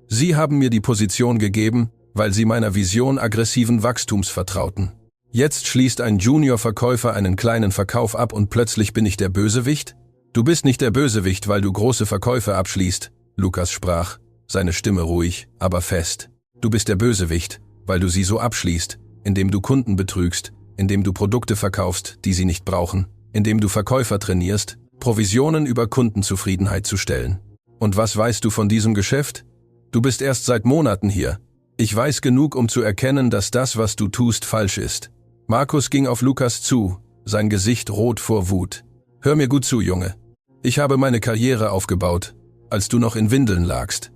Sie haben mir die Position gegeben, weil Sie meiner Vision aggressiven Wachstums vertrauten. Jetzt schließt ein Junior-Verkäufer einen kleinen Verkauf ab und plötzlich bin ich der Bösewicht? Du bist nicht der Bösewicht, weil du große Verkäufe abschließt, Lukas sprach, seine Stimme ruhig, aber fest. Du bist der Bösewicht, weil du sie so abschließt, indem du Kunden betrügst, indem du Produkte verkaufst, die sie nicht brauchen, indem du Verkäufer trainierst, Provisionen über Kundenzufriedenheit zu stellen. Und was weißt du von diesem Geschäft? Du bist erst seit Monaten hier. Ich weiß genug, um zu erkennen, dass das, was du tust, falsch ist. Markus ging auf Lukas zu, sein Gesicht rot vor Wut. Hör mir gut zu, Junge. Ich habe meine Karriere aufgebaut, als du noch in Windeln lagst.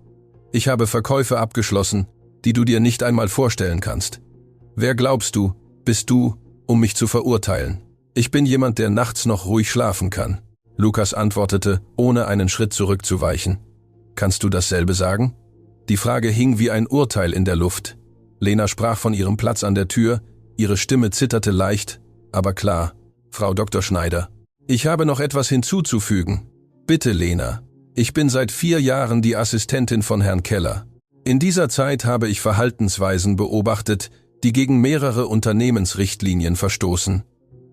Ich habe Verkäufe abgeschlossen, die du dir nicht einmal vorstellen kannst. Wer glaubst du, bist du, um mich zu verurteilen? Ich bin jemand, der nachts noch ruhig schlafen kann. Lukas antwortete, ohne einen Schritt zurückzuweichen. Kannst du dasselbe sagen? Die Frage hing wie ein Urteil in der Luft. Lena sprach von ihrem Platz an der Tür, ihre Stimme zitterte leicht, aber klar. Frau Dr. Schneider. Ich habe noch etwas hinzuzufügen. Bitte, Lena. Ich bin seit 4 Jahren die Assistentin von Herrn Keller. In dieser Zeit habe ich Verhaltensweisen beobachtet, die gegen mehrere Unternehmensrichtlinien verstoßen.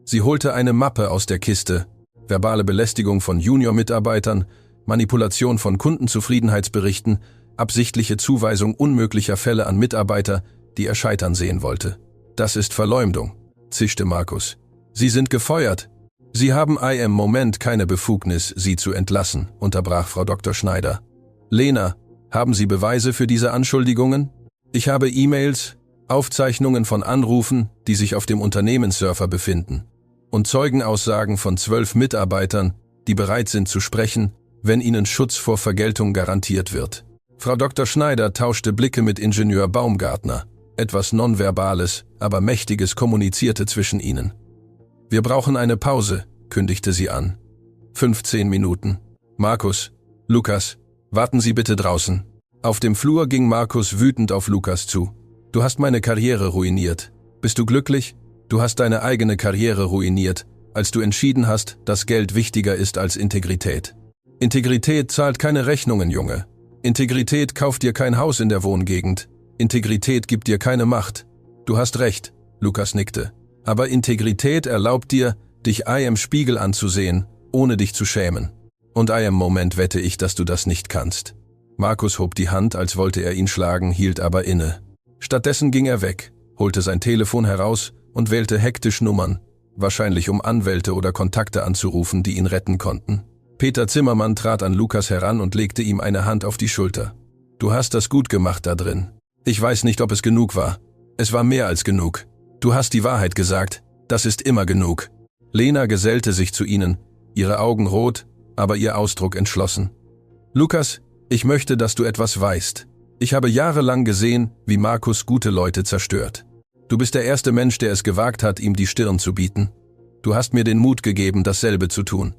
Sie holte eine Mappe aus der Kiste. Verbale Belästigung von Junior-Mitarbeitern, Manipulation von Kundenzufriedenheitsberichten, absichtliche Zuweisung unmöglicher Fälle an Mitarbeiter, die er scheitern sehen wollte. Das ist Verleumdung, zischte Markus. Sie sind gefeuert. Sie haben im Moment keine Befugnis, Sie zu entlassen, unterbrach Frau Dr. Schneider. Lena, haben Sie Beweise für diese Anschuldigungen? Ich habe E-Mails, Aufzeichnungen von Anrufen, die sich auf dem Unternehmensserver befinden, und Zeugenaussagen von 12 Mitarbeitern, die bereit sind zu sprechen, wenn ihnen Schutz vor Vergeltung garantiert wird. Frau Dr. Schneider tauschte Blicke mit Ingenieur Baumgartner. Etwas Nonverbales, aber Mächtiges kommunizierte zwischen ihnen. Wir brauchen eine Pause, kündigte sie an. 15 Minuten. Markus, Lukas, warten Sie bitte draußen. Auf dem Flur ging Markus wütend auf Lukas zu. Du hast meine Karriere ruiniert. Bist du glücklich? Du hast deine eigene Karriere ruiniert, als du entschieden hast, dass Geld wichtiger ist als Integrität. Integrität zahlt keine Rechnungen, Junge. Integrität kauft dir kein Haus in der Wohngegend. Integrität gibt dir keine Macht. Du hast recht, Lukas nickte. Aber Integrität erlaubt dir, dich im Spiegel anzusehen, ohne dich zu schämen. Und im Moment wette ich, dass du das nicht kannst. Markus hob die Hand, als wollte er ihn schlagen, hielt aber inne. Stattdessen ging er weg, holte sein Telefon heraus und wählte hektisch Nummern, wahrscheinlich um Anwälte oder Kontakte anzurufen, die ihn retten konnten. Peter Zimmermann trat an Lukas heran und legte ihm eine Hand auf die Schulter. Du hast das gut gemacht da drin. Ich weiß nicht, ob es genug war. Es war mehr als genug. Du hast die Wahrheit gesagt. Das ist immer genug. Lena gesellte sich zu ihnen, ihre Augen rot, aber ihr Ausdruck entschlossen. Lukas, ich möchte, dass du etwas weißt. Ich habe jahrelang gesehen, wie Markus gute Leute zerstört. Du bist der erste Mensch, der es gewagt hat, ihm die Stirn zu bieten. Du hast mir den Mut gegeben, dasselbe zu tun.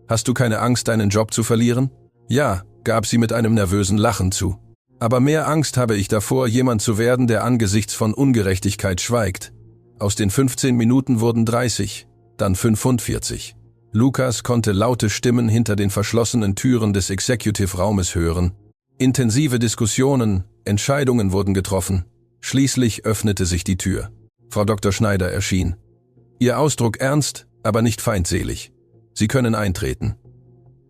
Hast du keine Angst, deinen Job zu verlieren? Ja, gab sie mit einem nervösen Lachen zu. Aber mehr Angst habe ich davor, jemand zu werden, der angesichts von Ungerechtigkeit schweigt. Aus den 15 Minuten wurden 30, dann 45. Lukas konnte laute Stimmen hinter den verschlossenen Türen des Executive-Raumes hören. Intensive Diskussionen, Entscheidungen wurden getroffen. Schließlich öffnete sich die Tür. Frau Dr. Schneider erschien. Ihr Ausdruck ernst, aber nicht feindselig. Sie können eintreten.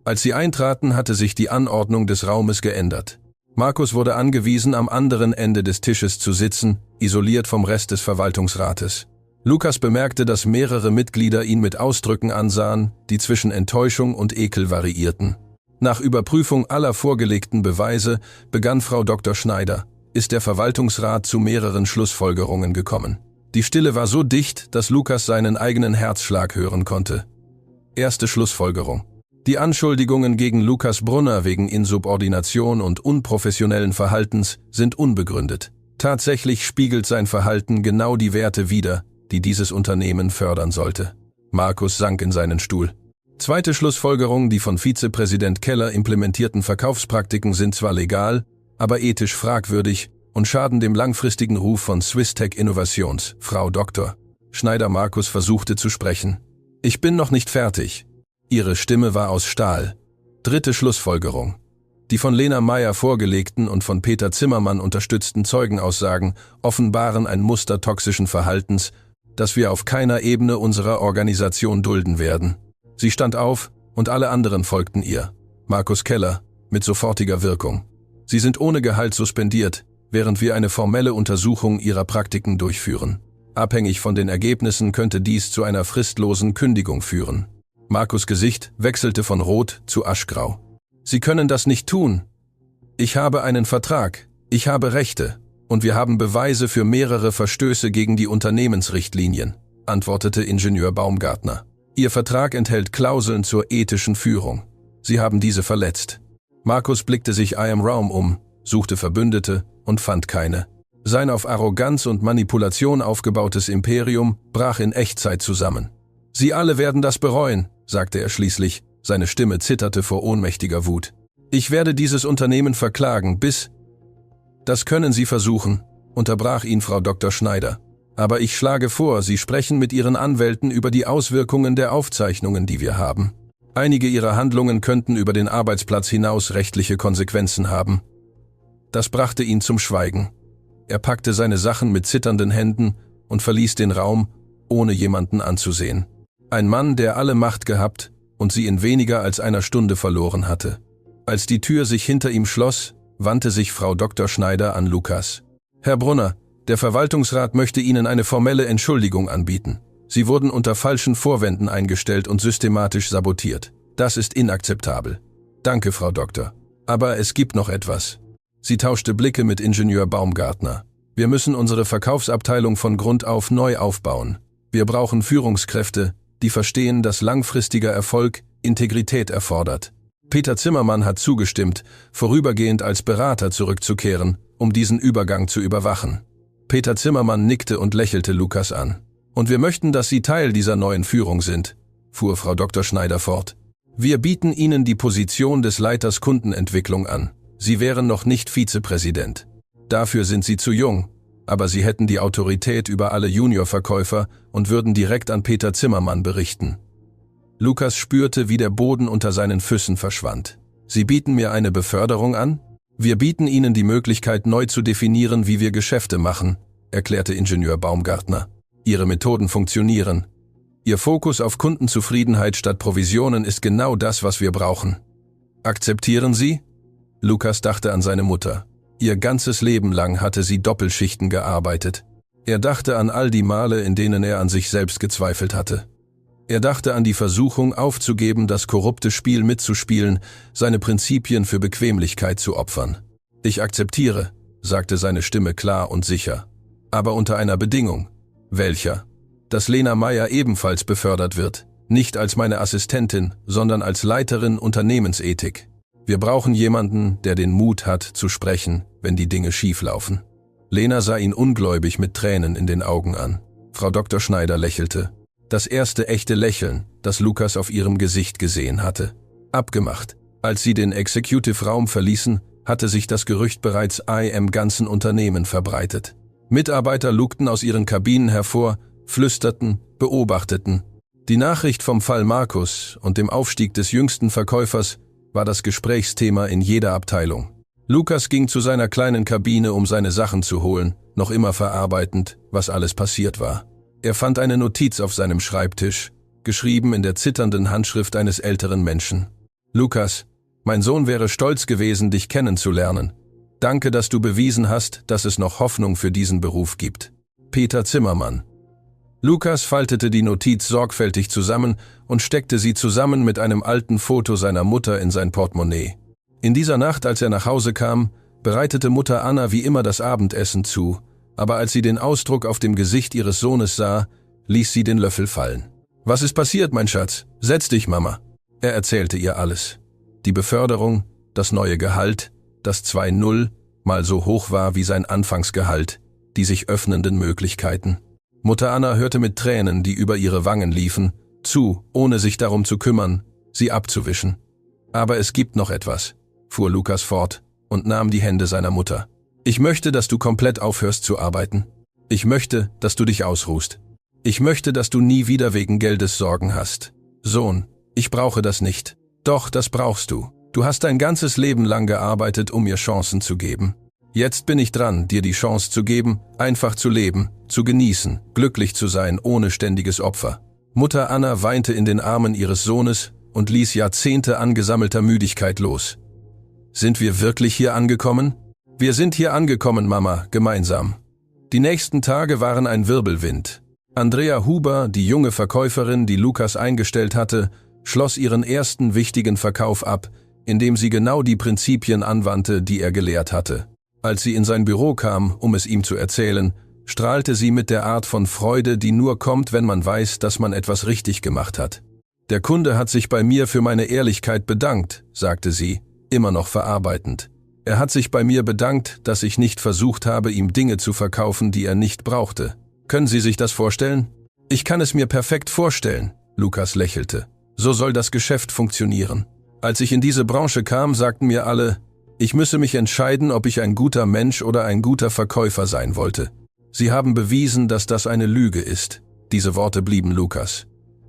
Als sie eintraten, hatte sich die Anordnung des Raumes geändert. Markus wurde angewiesen, am anderen Ende des Tisches zu sitzen, isoliert vom Rest des Verwaltungsrates. Lukas bemerkte, dass mehrere Mitglieder ihn mit Ausdrücken ansahen, die zwischen Enttäuschung und Ekel variierten. Nach Überprüfung aller vorgelegten Beweise begann Frau Dr. Schneider, ist der Verwaltungsrat zu mehreren Schlussfolgerungen gekommen. Die Stille war so dicht, dass Lukas seinen eigenen Herzschlag hören konnte. Erste Schlussfolgerung. Die Anschuldigungen gegen Lukas Brunner wegen Insubordination und unprofessionellen Verhaltens sind unbegründet. Tatsächlich spiegelt sein Verhalten genau die Werte wider, die dieses Unternehmen fördern sollte. Markus sank in seinen Stuhl. Zweite Schlussfolgerung, die von Vizepräsident Keller implementierten Verkaufspraktiken sind zwar legal, aber ethisch fragwürdig und schaden dem langfristigen Ruf von Swisstech Innovations, Frau Dr. Schneider. Markus versuchte zu sprechen. Ich bin noch nicht fertig. Ihre Stimme war aus Stahl. Dritte Schlussfolgerung. Die von Lena Meyer vorgelegten und von Peter Zimmermann unterstützten Zeugenaussagen offenbaren ein Muster toxischen Verhaltens das wir auf keiner Ebene unserer Organisation dulden werden. Sie stand auf und alle anderen folgten ihr. Markus Keller, mit sofortiger Wirkung. Sie sind ohne Gehalt suspendiert, während wir eine formelle Untersuchung ihrer Praktiken durchführen. Abhängig von den Ergebnissen könnte dies zu einer fristlosen Kündigung führen. Markus' Gesicht wechselte von rot zu aschgrau. Sie können das nicht tun. Ich habe einen Vertrag, ich habe Rechte und wir haben Beweise für mehrere Verstöße gegen die Unternehmensrichtlinien, antwortete Ingenieur Baumgartner. Ihr Vertrag enthält Klauseln zur ethischen Führung. Sie haben diese verletzt. Markus blickte sich im Raum um, suchte Verbündete und fand keine. Sein auf Arroganz und Manipulation aufgebautes Imperium brach in Echtzeit zusammen. Sie alle werden das bereuen, sagte er schließlich, seine Stimme zitterte vor ohnmächtiger Wut. Ich werde dieses Unternehmen verklagen, bis... Das können Sie versuchen, unterbrach ihn Frau Dr. Schneider. Aber ich schlage vor, Sie sprechen mit Ihren Anwälten über die Auswirkungen der Aufzeichnungen, die wir haben. Einige Ihrer Handlungen könnten über den Arbeitsplatz hinaus rechtliche Konsequenzen haben. Das brachte ihn zum Schweigen. Er packte seine Sachen mit zitternden Händen und verließ den Raum, ohne jemanden anzusehen. Ein Mann, der alle Macht gehabt und sie in weniger als einer Stunde verloren hatte. Als die Tür sich hinter ihm schloss, wandte sich Frau Dr. Schneider an Lukas. Herr Brunner, der Verwaltungsrat möchte Ihnen eine formelle Entschuldigung anbieten. Sie wurden unter falschen Vorwänden eingestellt und systematisch sabotiert. Das ist inakzeptabel. Danke, Frau Doktor. Aber es gibt noch etwas. Sie tauschte Blicke mit Ingenieur Baumgartner. Wir müssen unsere Verkaufsabteilung von Grund auf neu aufbauen. Wir brauchen Führungskräfte, die verstehen, dass langfristiger Erfolg Integrität erfordert. Peter Zimmermann hat zugestimmt, vorübergehend als Berater zurückzukehren, um diesen Übergang zu überwachen. Peter Zimmermann nickte und lächelte Lukas an. Und wir möchten, dass Sie Teil dieser neuen Führung sind, fuhr Frau Dr. Schneider fort. Wir bieten Ihnen die Position des Leiters Kundenentwicklung an. Sie wären noch nicht Vizepräsident. Dafür sind Sie zu jung, aber Sie hätten die Autorität über alle Juniorverkäufer und würden direkt an Peter Zimmermann berichten. Lukas spürte, wie der Boden unter seinen Füßen verschwand. Sie bieten mir eine Beförderung an? Wir bieten Ihnen die Möglichkeit, neu zu definieren, wie wir Geschäfte machen, erklärte Ingenieur Baumgartner. Ihre Methoden funktionieren. Ihr Fokus auf Kundenzufriedenheit statt Provisionen ist genau das, was wir brauchen. Akzeptieren Sie? Lukas dachte an seine Mutter. Ihr ganzes Leben lang hatte sie Doppelschichten gearbeitet. Er dachte an all die Male, in denen er an sich selbst gezweifelt hatte. Er dachte an die Versuchung, aufzugeben, das korrupte Spiel mitzuspielen, seine Prinzipien für Bequemlichkeit zu opfern. Ich akzeptiere, sagte seine Stimme klar und sicher. Aber unter einer Bedingung. Welcher? Dass Lena Meyer ebenfalls befördert wird, nicht als meine Assistentin, sondern als Leiterin Unternehmensethik. Wir brauchen jemanden, der den Mut hat, zu sprechen, wenn die Dinge schieflaufen. Lena sah ihn ungläubig mit Tränen in den Augen an. Frau Dr. Schneider lächelte. Das erste echte Lächeln, das Lukas auf ihrem Gesicht gesehen hatte. Abgemacht. Als sie den Executive-Raum verließen, hatte sich das Gerücht bereits im ganzen Unternehmen verbreitet. Mitarbeiter lugten aus ihren Kabinen hervor, flüsterten, beobachteten. Die Nachricht vom Fall Markus und dem Aufstieg des jüngsten Verkäufers war das Gesprächsthema in jeder Abteilung. Lukas ging zu seiner kleinen Kabine, um seine Sachen zu holen, noch immer verarbeitend, was alles passiert war. Er fand eine Notiz auf seinem Schreibtisch, geschrieben in der zitternden Handschrift eines älteren Menschen. Lukas, mein Sohn wäre stolz gewesen, dich kennenzulernen. Danke, dass du bewiesen hast, dass es noch Hoffnung für diesen Beruf gibt. Peter Zimmermann. Lukas faltete die Notiz sorgfältig zusammen und steckte sie zusammen mit einem alten Foto seiner Mutter in sein Portemonnaie. In dieser Nacht, als er nach Hause kam, bereitete Mutter Anna wie immer das Abendessen zu, aber als sie den Ausdruck auf dem Gesicht ihres Sohnes sah, ließ sie den Löffel fallen. »Was ist passiert, mein Schatz? Setz dich, Mama.« Er erzählte ihr alles. Die Beförderung, das neue Gehalt, das 2,0 mal so hoch war wie sein Anfangsgehalt, die sich öffnenden Möglichkeiten. Mutter Anna hörte mit Tränen, die über ihre Wangen liefen, zu, ohne sich darum zu kümmern, sie abzuwischen. »Aber es gibt noch etwas«, fuhr Lukas fort und nahm die Hände seiner Mutter. »Ich möchte, dass du komplett aufhörst zu arbeiten. Ich möchte, dass du dich ausruhst. Ich möchte, dass du nie wieder wegen Geldes Sorgen hast. Sohn, ich brauche das nicht. Doch, das brauchst du. Du hast dein ganzes Leben lang gearbeitet, um mir Chancen zu geben. Jetzt bin ich dran, dir die Chance zu geben, einfach zu leben, zu genießen, glücklich zu sein ohne ständiges Opfer. Mutter Anna weinte in den Armen ihres Sohnes und ließ Jahrzehnte angesammelter Müdigkeit los. Sind wir wirklich hier angekommen? Wir sind hier angekommen, Mama, gemeinsam. Die nächsten Tage waren ein Wirbelwind. Andrea Huber, die junge Verkäuferin, die Lukas eingestellt hatte, schloss ihren ersten wichtigen Verkauf ab, indem sie genau die Prinzipien anwandte, die er gelehrt hatte. Als sie in sein Büro kam, um es ihm zu erzählen, strahlte sie mit der Art von Freude, die nur kommt, wenn man weiß, dass man etwas richtig gemacht hat. Der Kunde hat sich bei mir für meine Ehrlichkeit bedankt, sagte sie, immer noch verarbeitend. Er hat sich bei mir bedankt, dass ich nicht versucht habe, ihm Dinge zu verkaufen, die er nicht brauchte. Können Sie sich das vorstellen? Ich kann es mir perfekt vorstellen, Lukas lächelte. So soll das Geschäft funktionieren. Als ich in diese Branche kam, sagten mir alle, ich müsse mich entscheiden, ob ich ein guter Mensch oder ein guter Verkäufer sein wollte. Sie haben bewiesen, dass das eine Lüge ist. Diese Worte blieben Lukas.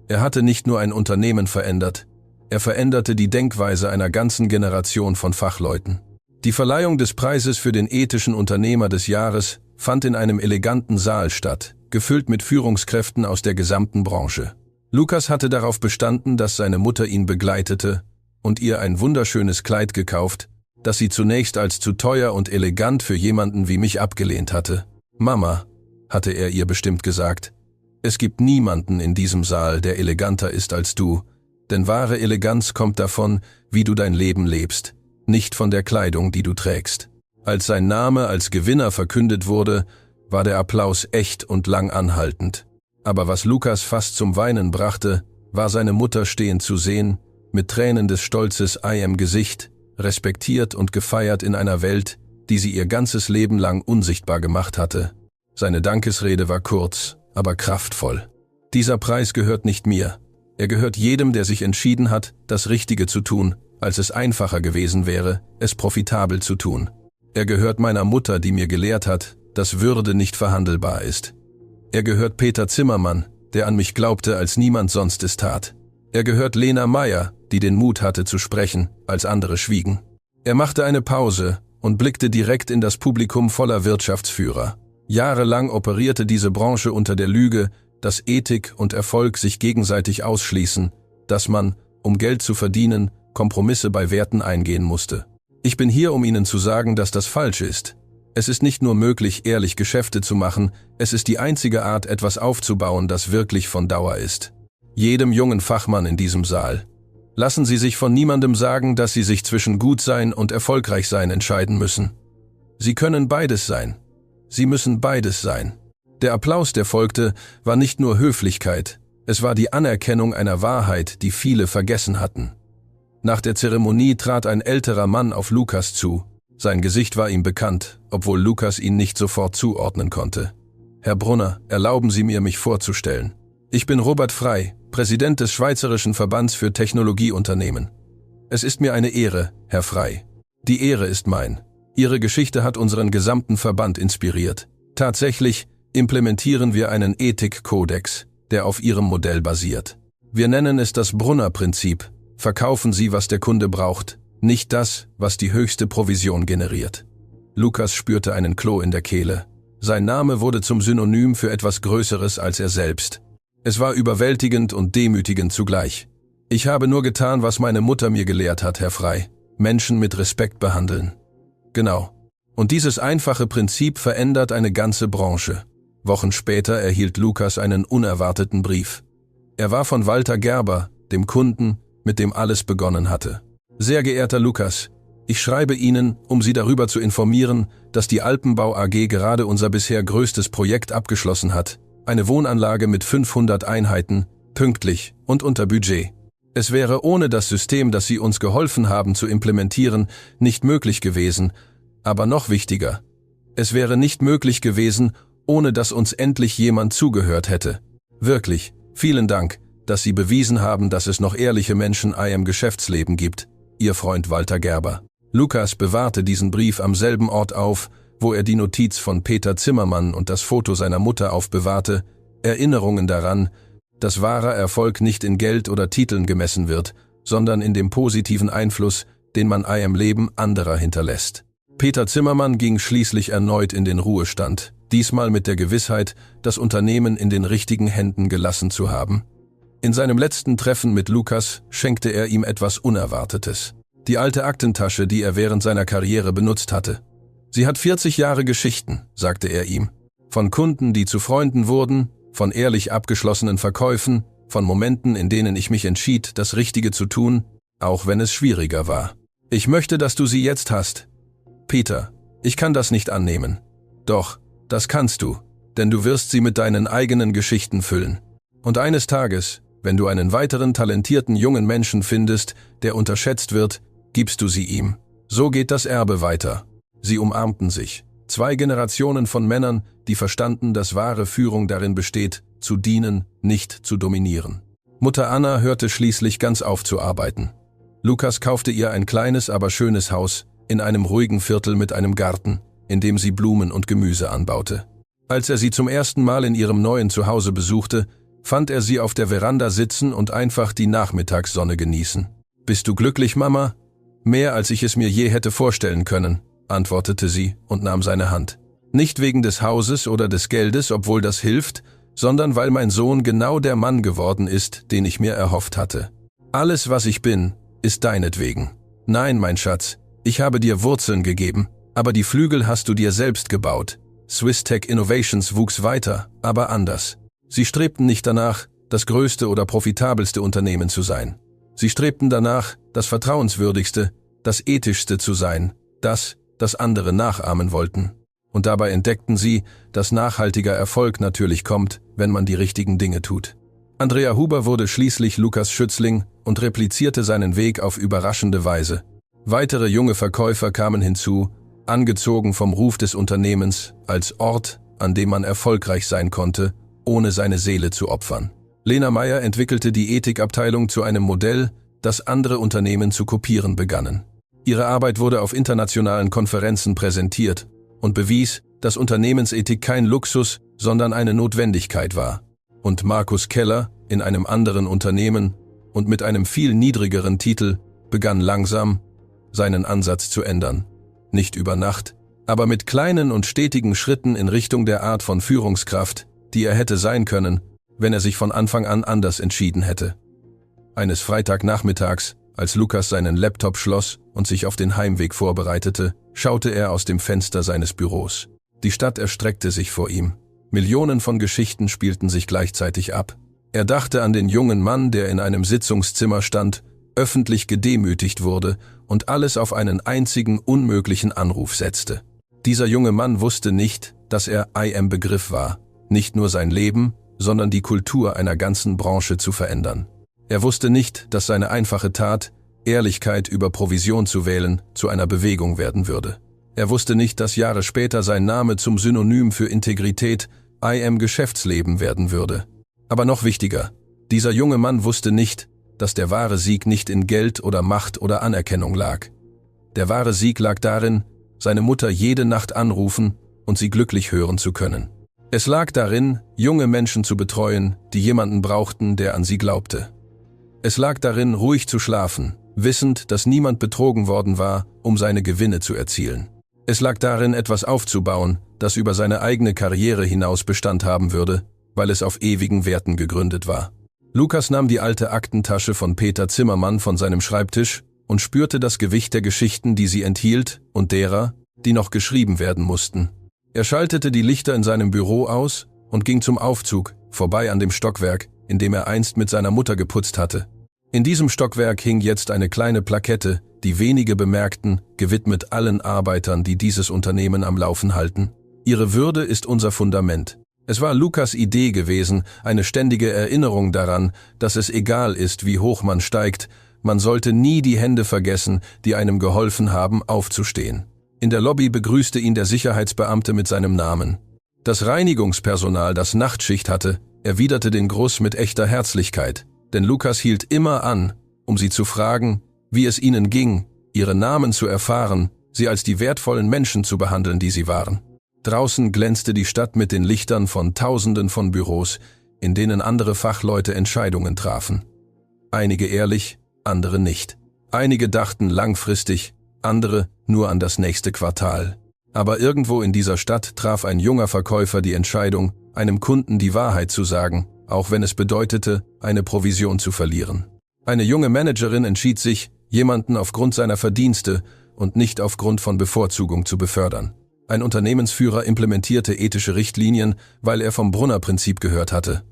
Er hatte nicht nur ein Unternehmen verändert, er veränderte die Denkweise einer ganzen Generation von Fachleuten. Die Verleihung des Preises für den ethischen Unternehmer des Jahres fand in einem eleganten Saal statt, gefüllt mit Führungskräften aus der gesamten Branche. Lukas hatte darauf bestanden, dass seine Mutter ihn begleitete und ihr ein wunderschönes Kleid gekauft, das sie zunächst als zu teuer und elegant für jemanden wie mich abgelehnt hatte. Mama, hatte er ihr bestimmt gesagt, es gibt niemanden in diesem Saal, der eleganter ist als du, denn wahre Eleganz kommt davon, wie du dein Leben lebst, nicht von der Kleidung, die du trägst. Als sein Name als Gewinner verkündet wurde, war der Applaus echt und lang anhaltend. Aber was Lukas fast zum Weinen brachte, war seine Mutter stehend zu sehen, mit Tränen des Stolzes im Gesicht, respektiert und gefeiert in einer Welt, die sie ihr ganzes Leben lang unsichtbar gemacht hatte. Seine Dankesrede war kurz, aber kraftvoll. Dieser Preis gehört nicht mir. Er gehört jedem, der sich entschieden hat, das Richtige zu tun, als es einfacher gewesen wäre, es profitabel zu tun. Er gehört meiner Mutter, die mir gelehrt hat, dass Würde nicht verhandelbar ist. Er gehört Peter Zimmermann, der an mich glaubte, als niemand sonst es tat. Er gehört Lena Meyer, die den Mut hatte zu sprechen, als andere schwiegen. Er machte eine Pause und blickte direkt in das Publikum voller Wirtschaftsführer. Jahrelang operierte diese Branche unter der Lüge, dass Ethik und Erfolg sich gegenseitig ausschließen, dass man, um Geld zu verdienen, Kompromisse bei Werten eingehen musste. Ich bin hier, um Ihnen zu sagen, dass das falsch ist. Es ist nicht nur möglich, ehrlich Geschäfte zu machen, es ist die einzige Art, etwas aufzubauen, das wirklich von Dauer ist. Jedem jungen Fachmann in diesem Saal. Lassen Sie sich von niemandem sagen, dass Sie sich zwischen Gutsein und Erfolgreichsein entscheiden müssen. Sie können beides sein. Sie müssen beides sein. Der Applaus, der folgte, war nicht nur Höflichkeit, es war die Anerkennung einer Wahrheit, die viele vergessen hatten. Nach der Zeremonie trat ein älterer Mann auf Lukas zu. Sein Gesicht war ihm bekannt, obwohl Lukas ihn nicht sofort zuordnen konnte. Herr Brunner, erlauben Sie mir, mich vorzustellen. Ich bin Robert Frey, Präsident des Schweizerischen Verbands für Technologieunternehmen. Es ist mir eine Ehre, Herr Frey. Die Ehre ist mein. Ihre Geschichte hat unseren gesamten Verband inspiriert. Tatsächlich implementieren wir einen Ethikkodex, der auf Ihrem Modell basiert. Wir nennen es das Brunner-Prinzip. Verkaufen Sie, was der Kunde braucht, nicht das, was die höchste Provision generiert. Lukas spürte einen Kloß in der Kehle. Sein Name wurde zum Synonym für etwas Größeres als er selbst. Es war überwältigend und demütigend zugleich. Ich habe nur getan, was meine Mutter mir gelehrt hat, Herr Frey. Menschen mit Respekt behandeln. Genau. Und dieses einfache Prinzip verändert eine ganze Branche. Wochen später erhielt Lukas einen unerwarteten Brief. Er war von Walter Gerber, dem Kunden, mit dem alles begonnen hatte. Sehr geehrter Lukas, ich schreibe Ihnen, um Sie darüber zu informieren, dass die Alpenbau AG gerade unser bisher größtes Projekt abgeschlossen hat. Eine Wohnanlage mit 500 Einheiten, pünktlich und unter Budget. Es wäre ohne das System, das Sie uns geholfen haben zu implementieren, nicht möglich gewesen. Aber noch wichtiger, es wäre nicht möglich gewesen, ohne dass uns endlich jemand zugehört hätte. Wirklich, vielen Dank, dass Sie bewiesen haben, dass es noch ehrliche Menschen im Geschäftsleben gibt. Ihr Freund Walter Gerber. Lukas bewahrte diesen Brief am selben Ort auf, wo er die Notiz von Peter Zimmermann und das Foto seiner Mutter aufbewahrte, Erinnerungen daran, dass wahrer Erfolg nicht in Geld oder Titeln gemessen wird, sondern in dem positiven Einfluss, den man im Leben anderer hinterlässt. Peter Zimmermann ging schließlich erneut in den Ruhestand, diesmal mit der Gewissheit, das Unternehmen in den richtigen Händen gelassen zu haben. In seinem letzten Treffen mit Lukas schenkte er ihm etwas Unerwartetes. Die alte Aktentasche, die er während seiner Karriere benutzt hatte. Sie hat 40 Jahre Geschichten, sagte er ihm. Von Kunden, die zu Freunden wurden, von ehrlich abgeschlossenen Verkäufen, von Momenten, in denen ich mich entschied, das Richtige zu tun, auch wenn es schwieriger war. Ich möchte, dass du sie jetzt hast. Peter, ich kann das nicht annehmen. Doch, das kannst du, denn du wirst sie mit deinen eigenen Geschichten füllen. Und eines Tages, wenn du einen weiteren talentierten jungen Menschen findest, der unterschätzt wird, gibst du sie ihm. So geht das Erbe weiter. Sie umarmten sich. 2 Generationen von Männern, die verstanden, dass wahre Führung darin besteht, zu dienen, nicht zu dominieren. Mutter Anna hörte schließlich ganz auf zu arbeiten. Lukas kaufte ihr ein kleines, aber schönes Haus in einem ruhigen Viertel mit einem Garten, in dem sie Blumen und Gemüse anbaute. Als er sie zum ersten Mal in ihrem neuen Zuhause besuchte, fand er sie auf der Veranda sitzen und einfach die Nachmittagssonne genießen. »Bist du glücklich, Mama?« »Mehr, als ich es mir je hätte vorstellen können«, antwortete sie und nahm seine Hand. »Nicht wegen des Hauses oder des Geldes, obwohl das hilft, sondern weil mein Sohn genau der Mann geworden ist, den ich mir erhofft hatte. Alles, was ich bin, ist deinetwegen. Nein, mein Schatz, ich habe dir Wurzeln gegeben, aber die Flügel hast du dir selbst gebaut. Swisstech Innovations wuchs weiter, aber anders. Sie strebten nicht danach, das größte oder profitabelste Unternehmen zu sein. Sie strebten danach, das vertrauenswürdigste, das ethischste zu sein, das andere nachahmen wollten. Und dabei entdeckten sie, dass nachhaltiger Erfolg natürlich kommt, wenn man die richtigen Dinge tut. Andrea Huber wurde schließlich Lukas Schützling und replizierte seinen Weg auf überraschende Weise. Weitere junge Verkäufer kamen hinzu, angezogen vom Ruf des Unternehmens als Ort, an dem man erfolgreich sein konnte, ohne seine Seele zu opfern. Lena Meyer entwickelte die Ethikabteilung zu einem Modell, das andere Unternehmen zu kopieren begannen. Ihre Arbeit wurde auf internationalen Konferenzen präsentiert und bewies, dass Unternehmensethik kein Luxus, sondern eine Notwendigkeit war. Und Markus Keller, in einem anderen Unternehmen und mit einem viel niedrigeren Titel, begann langsam, seinen Ansatz zu ändern. Nicht über Nacht, aber mit kleinen und stetigen Schritten in Richtung der Art von Führungskraft, die er hätte sein können, wenn er sich von Anfang an anders entschieden hätte. Eines Freitagnachmittags, als Lukas seinen Laptop schloss und sich auf den Heimweg vorbereitete, schaute er aus dem Fenster seines Büros. Die Stadt erstreckte sich vor ihm. Millionen von Geschichten spielten sich gleichzeitig ab. Er dachte an den jungen Mann, der in einem Sitzungszimmer stand, öffentlich gedemütigt wurde und alles auf einen einzigen unmöglichen Anruf setzte. Dieser junge Mann wusste nicht, dass er IM-Begriff war, nicht nur sein Leben, sondern die Kultur einer ganzen Branche zu verändern. Er wusste nicht, dass seine einfache Tat, Ehrlichkeit über Provision zu wählen, zu einer Bewegung werden würde. Er wusste nicht, dass Jahre später sein Name zum Synonym für Integrität, IM Geschäftsleben werden würde. Aber noch wichtiger, dieser junge Mann wusste nicht, dass der wahre Sieg nicht in Geld oder Macht oder Anerkennung lag. Der wahre Sieg lag darin, seine Mutter jede Nacht anrufen und sie glücklich hören zu können. Es lag darin, junge Menschen zu betreuen, die jemanden brauchten, der an sie glaubte. Es lag darin, ruhig zu schlafen, wissend, dass niemand betrogen worden war, um seine Gewinne zu erzielen. Es lag darin, etwas aufzubauen, das über seine eigene Karriere hinaus Bestand haben würde, weil es auf ewigen Werten gegründet war. Lukas nahm die alte Aktentasche von Peter Zimmermann von seinem Schreibtisch und spürte das Gewicht der Geschichten, die sie enthielt, und derer, die noch geschrieben werden mussten. Er schaltete die Lichter in seinem Büro aus und ging zum Aufzug, vorbei an dem Stockwerk, in dem er einst mit seiner Mutter geputzt hatte. In diesem Stockwerk hing jetzt eine kleine Plakette, die wenige bemerkten, gewidmet allen Arbeitern, die dieses Unternehmen am Laufen halten. Ihre Würde ist unser Fundament. Es war Lukas' Idee gewesen, eine ständige Erinnerung daran, dass es egal ist, wie hoch man steigt, man sollte nie die Hände vergessen, die einem geholfen haben, aufzustehen. In der Lobby begrüßte ihn der Sicherheitsbeamte mit seinem Namen. Das Reinigungspersonal, das Nachtschicht hatte, erwiderte den Gruß mit echter Herzlichkeit, denn Lukas hielt immer an, um sie zu fragen, wie es ihnen ging, ihre Namen zu erfahren, sie als die wertvollen Menschen zu behandeln, die sie waren. Draußen glänzte die Stadt mit den Lichtern von Tausenden von Büros, in denen andere Fachleute Entscheidungen trafen. Einige ehrlich, andere nicht. Einige dachten langfristig, andere nur an das nächste Quartal. Aber irgendwo in dieser Stadt traf ein junger Verkäufer die Entscheidung, einem Kunden die Wahrheit zu sagen, auch wenn es bedeutete, eine Provision zu verlieren. Eine junge Managerin entschied sich, jemanden aufgrund seiner Verdienste und nicht aufgrund von Bevorzugung zu befördern. Ein Unternehmensführer implementierte ethische Richtlinien, weil er vom Brunner-Prinzip gehört hatte.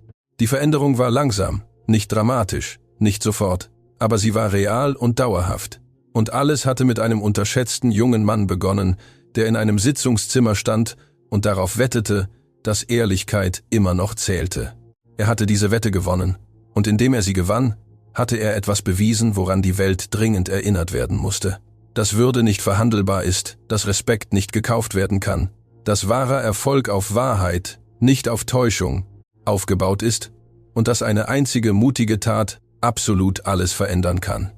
Die Veränderung war langsam, nicht dramatisch, nicht sofort, aber sie war real und dauerhaft. Und alles hatte mit einem unterschätzten jungen Mann begonnen, der in einem Sitzungszimmer stand und darauf wettete, dass Ehrlichkeit immer noch zählte. Er hatte diese Wette gewonnen, und indem er sie gewann, hatte er etwas bewiesen, woran die Welt dringend erinnert werden musste. Dass Würde nicht verhandelbar ist, dass Respekt nicht gekauft werden kann, dass wahrer Erfolg auf Wahrheit, nicht auf Täuschung, aufgebaut ist und dass eine einzige mutige Tat absolut alles verändern kann.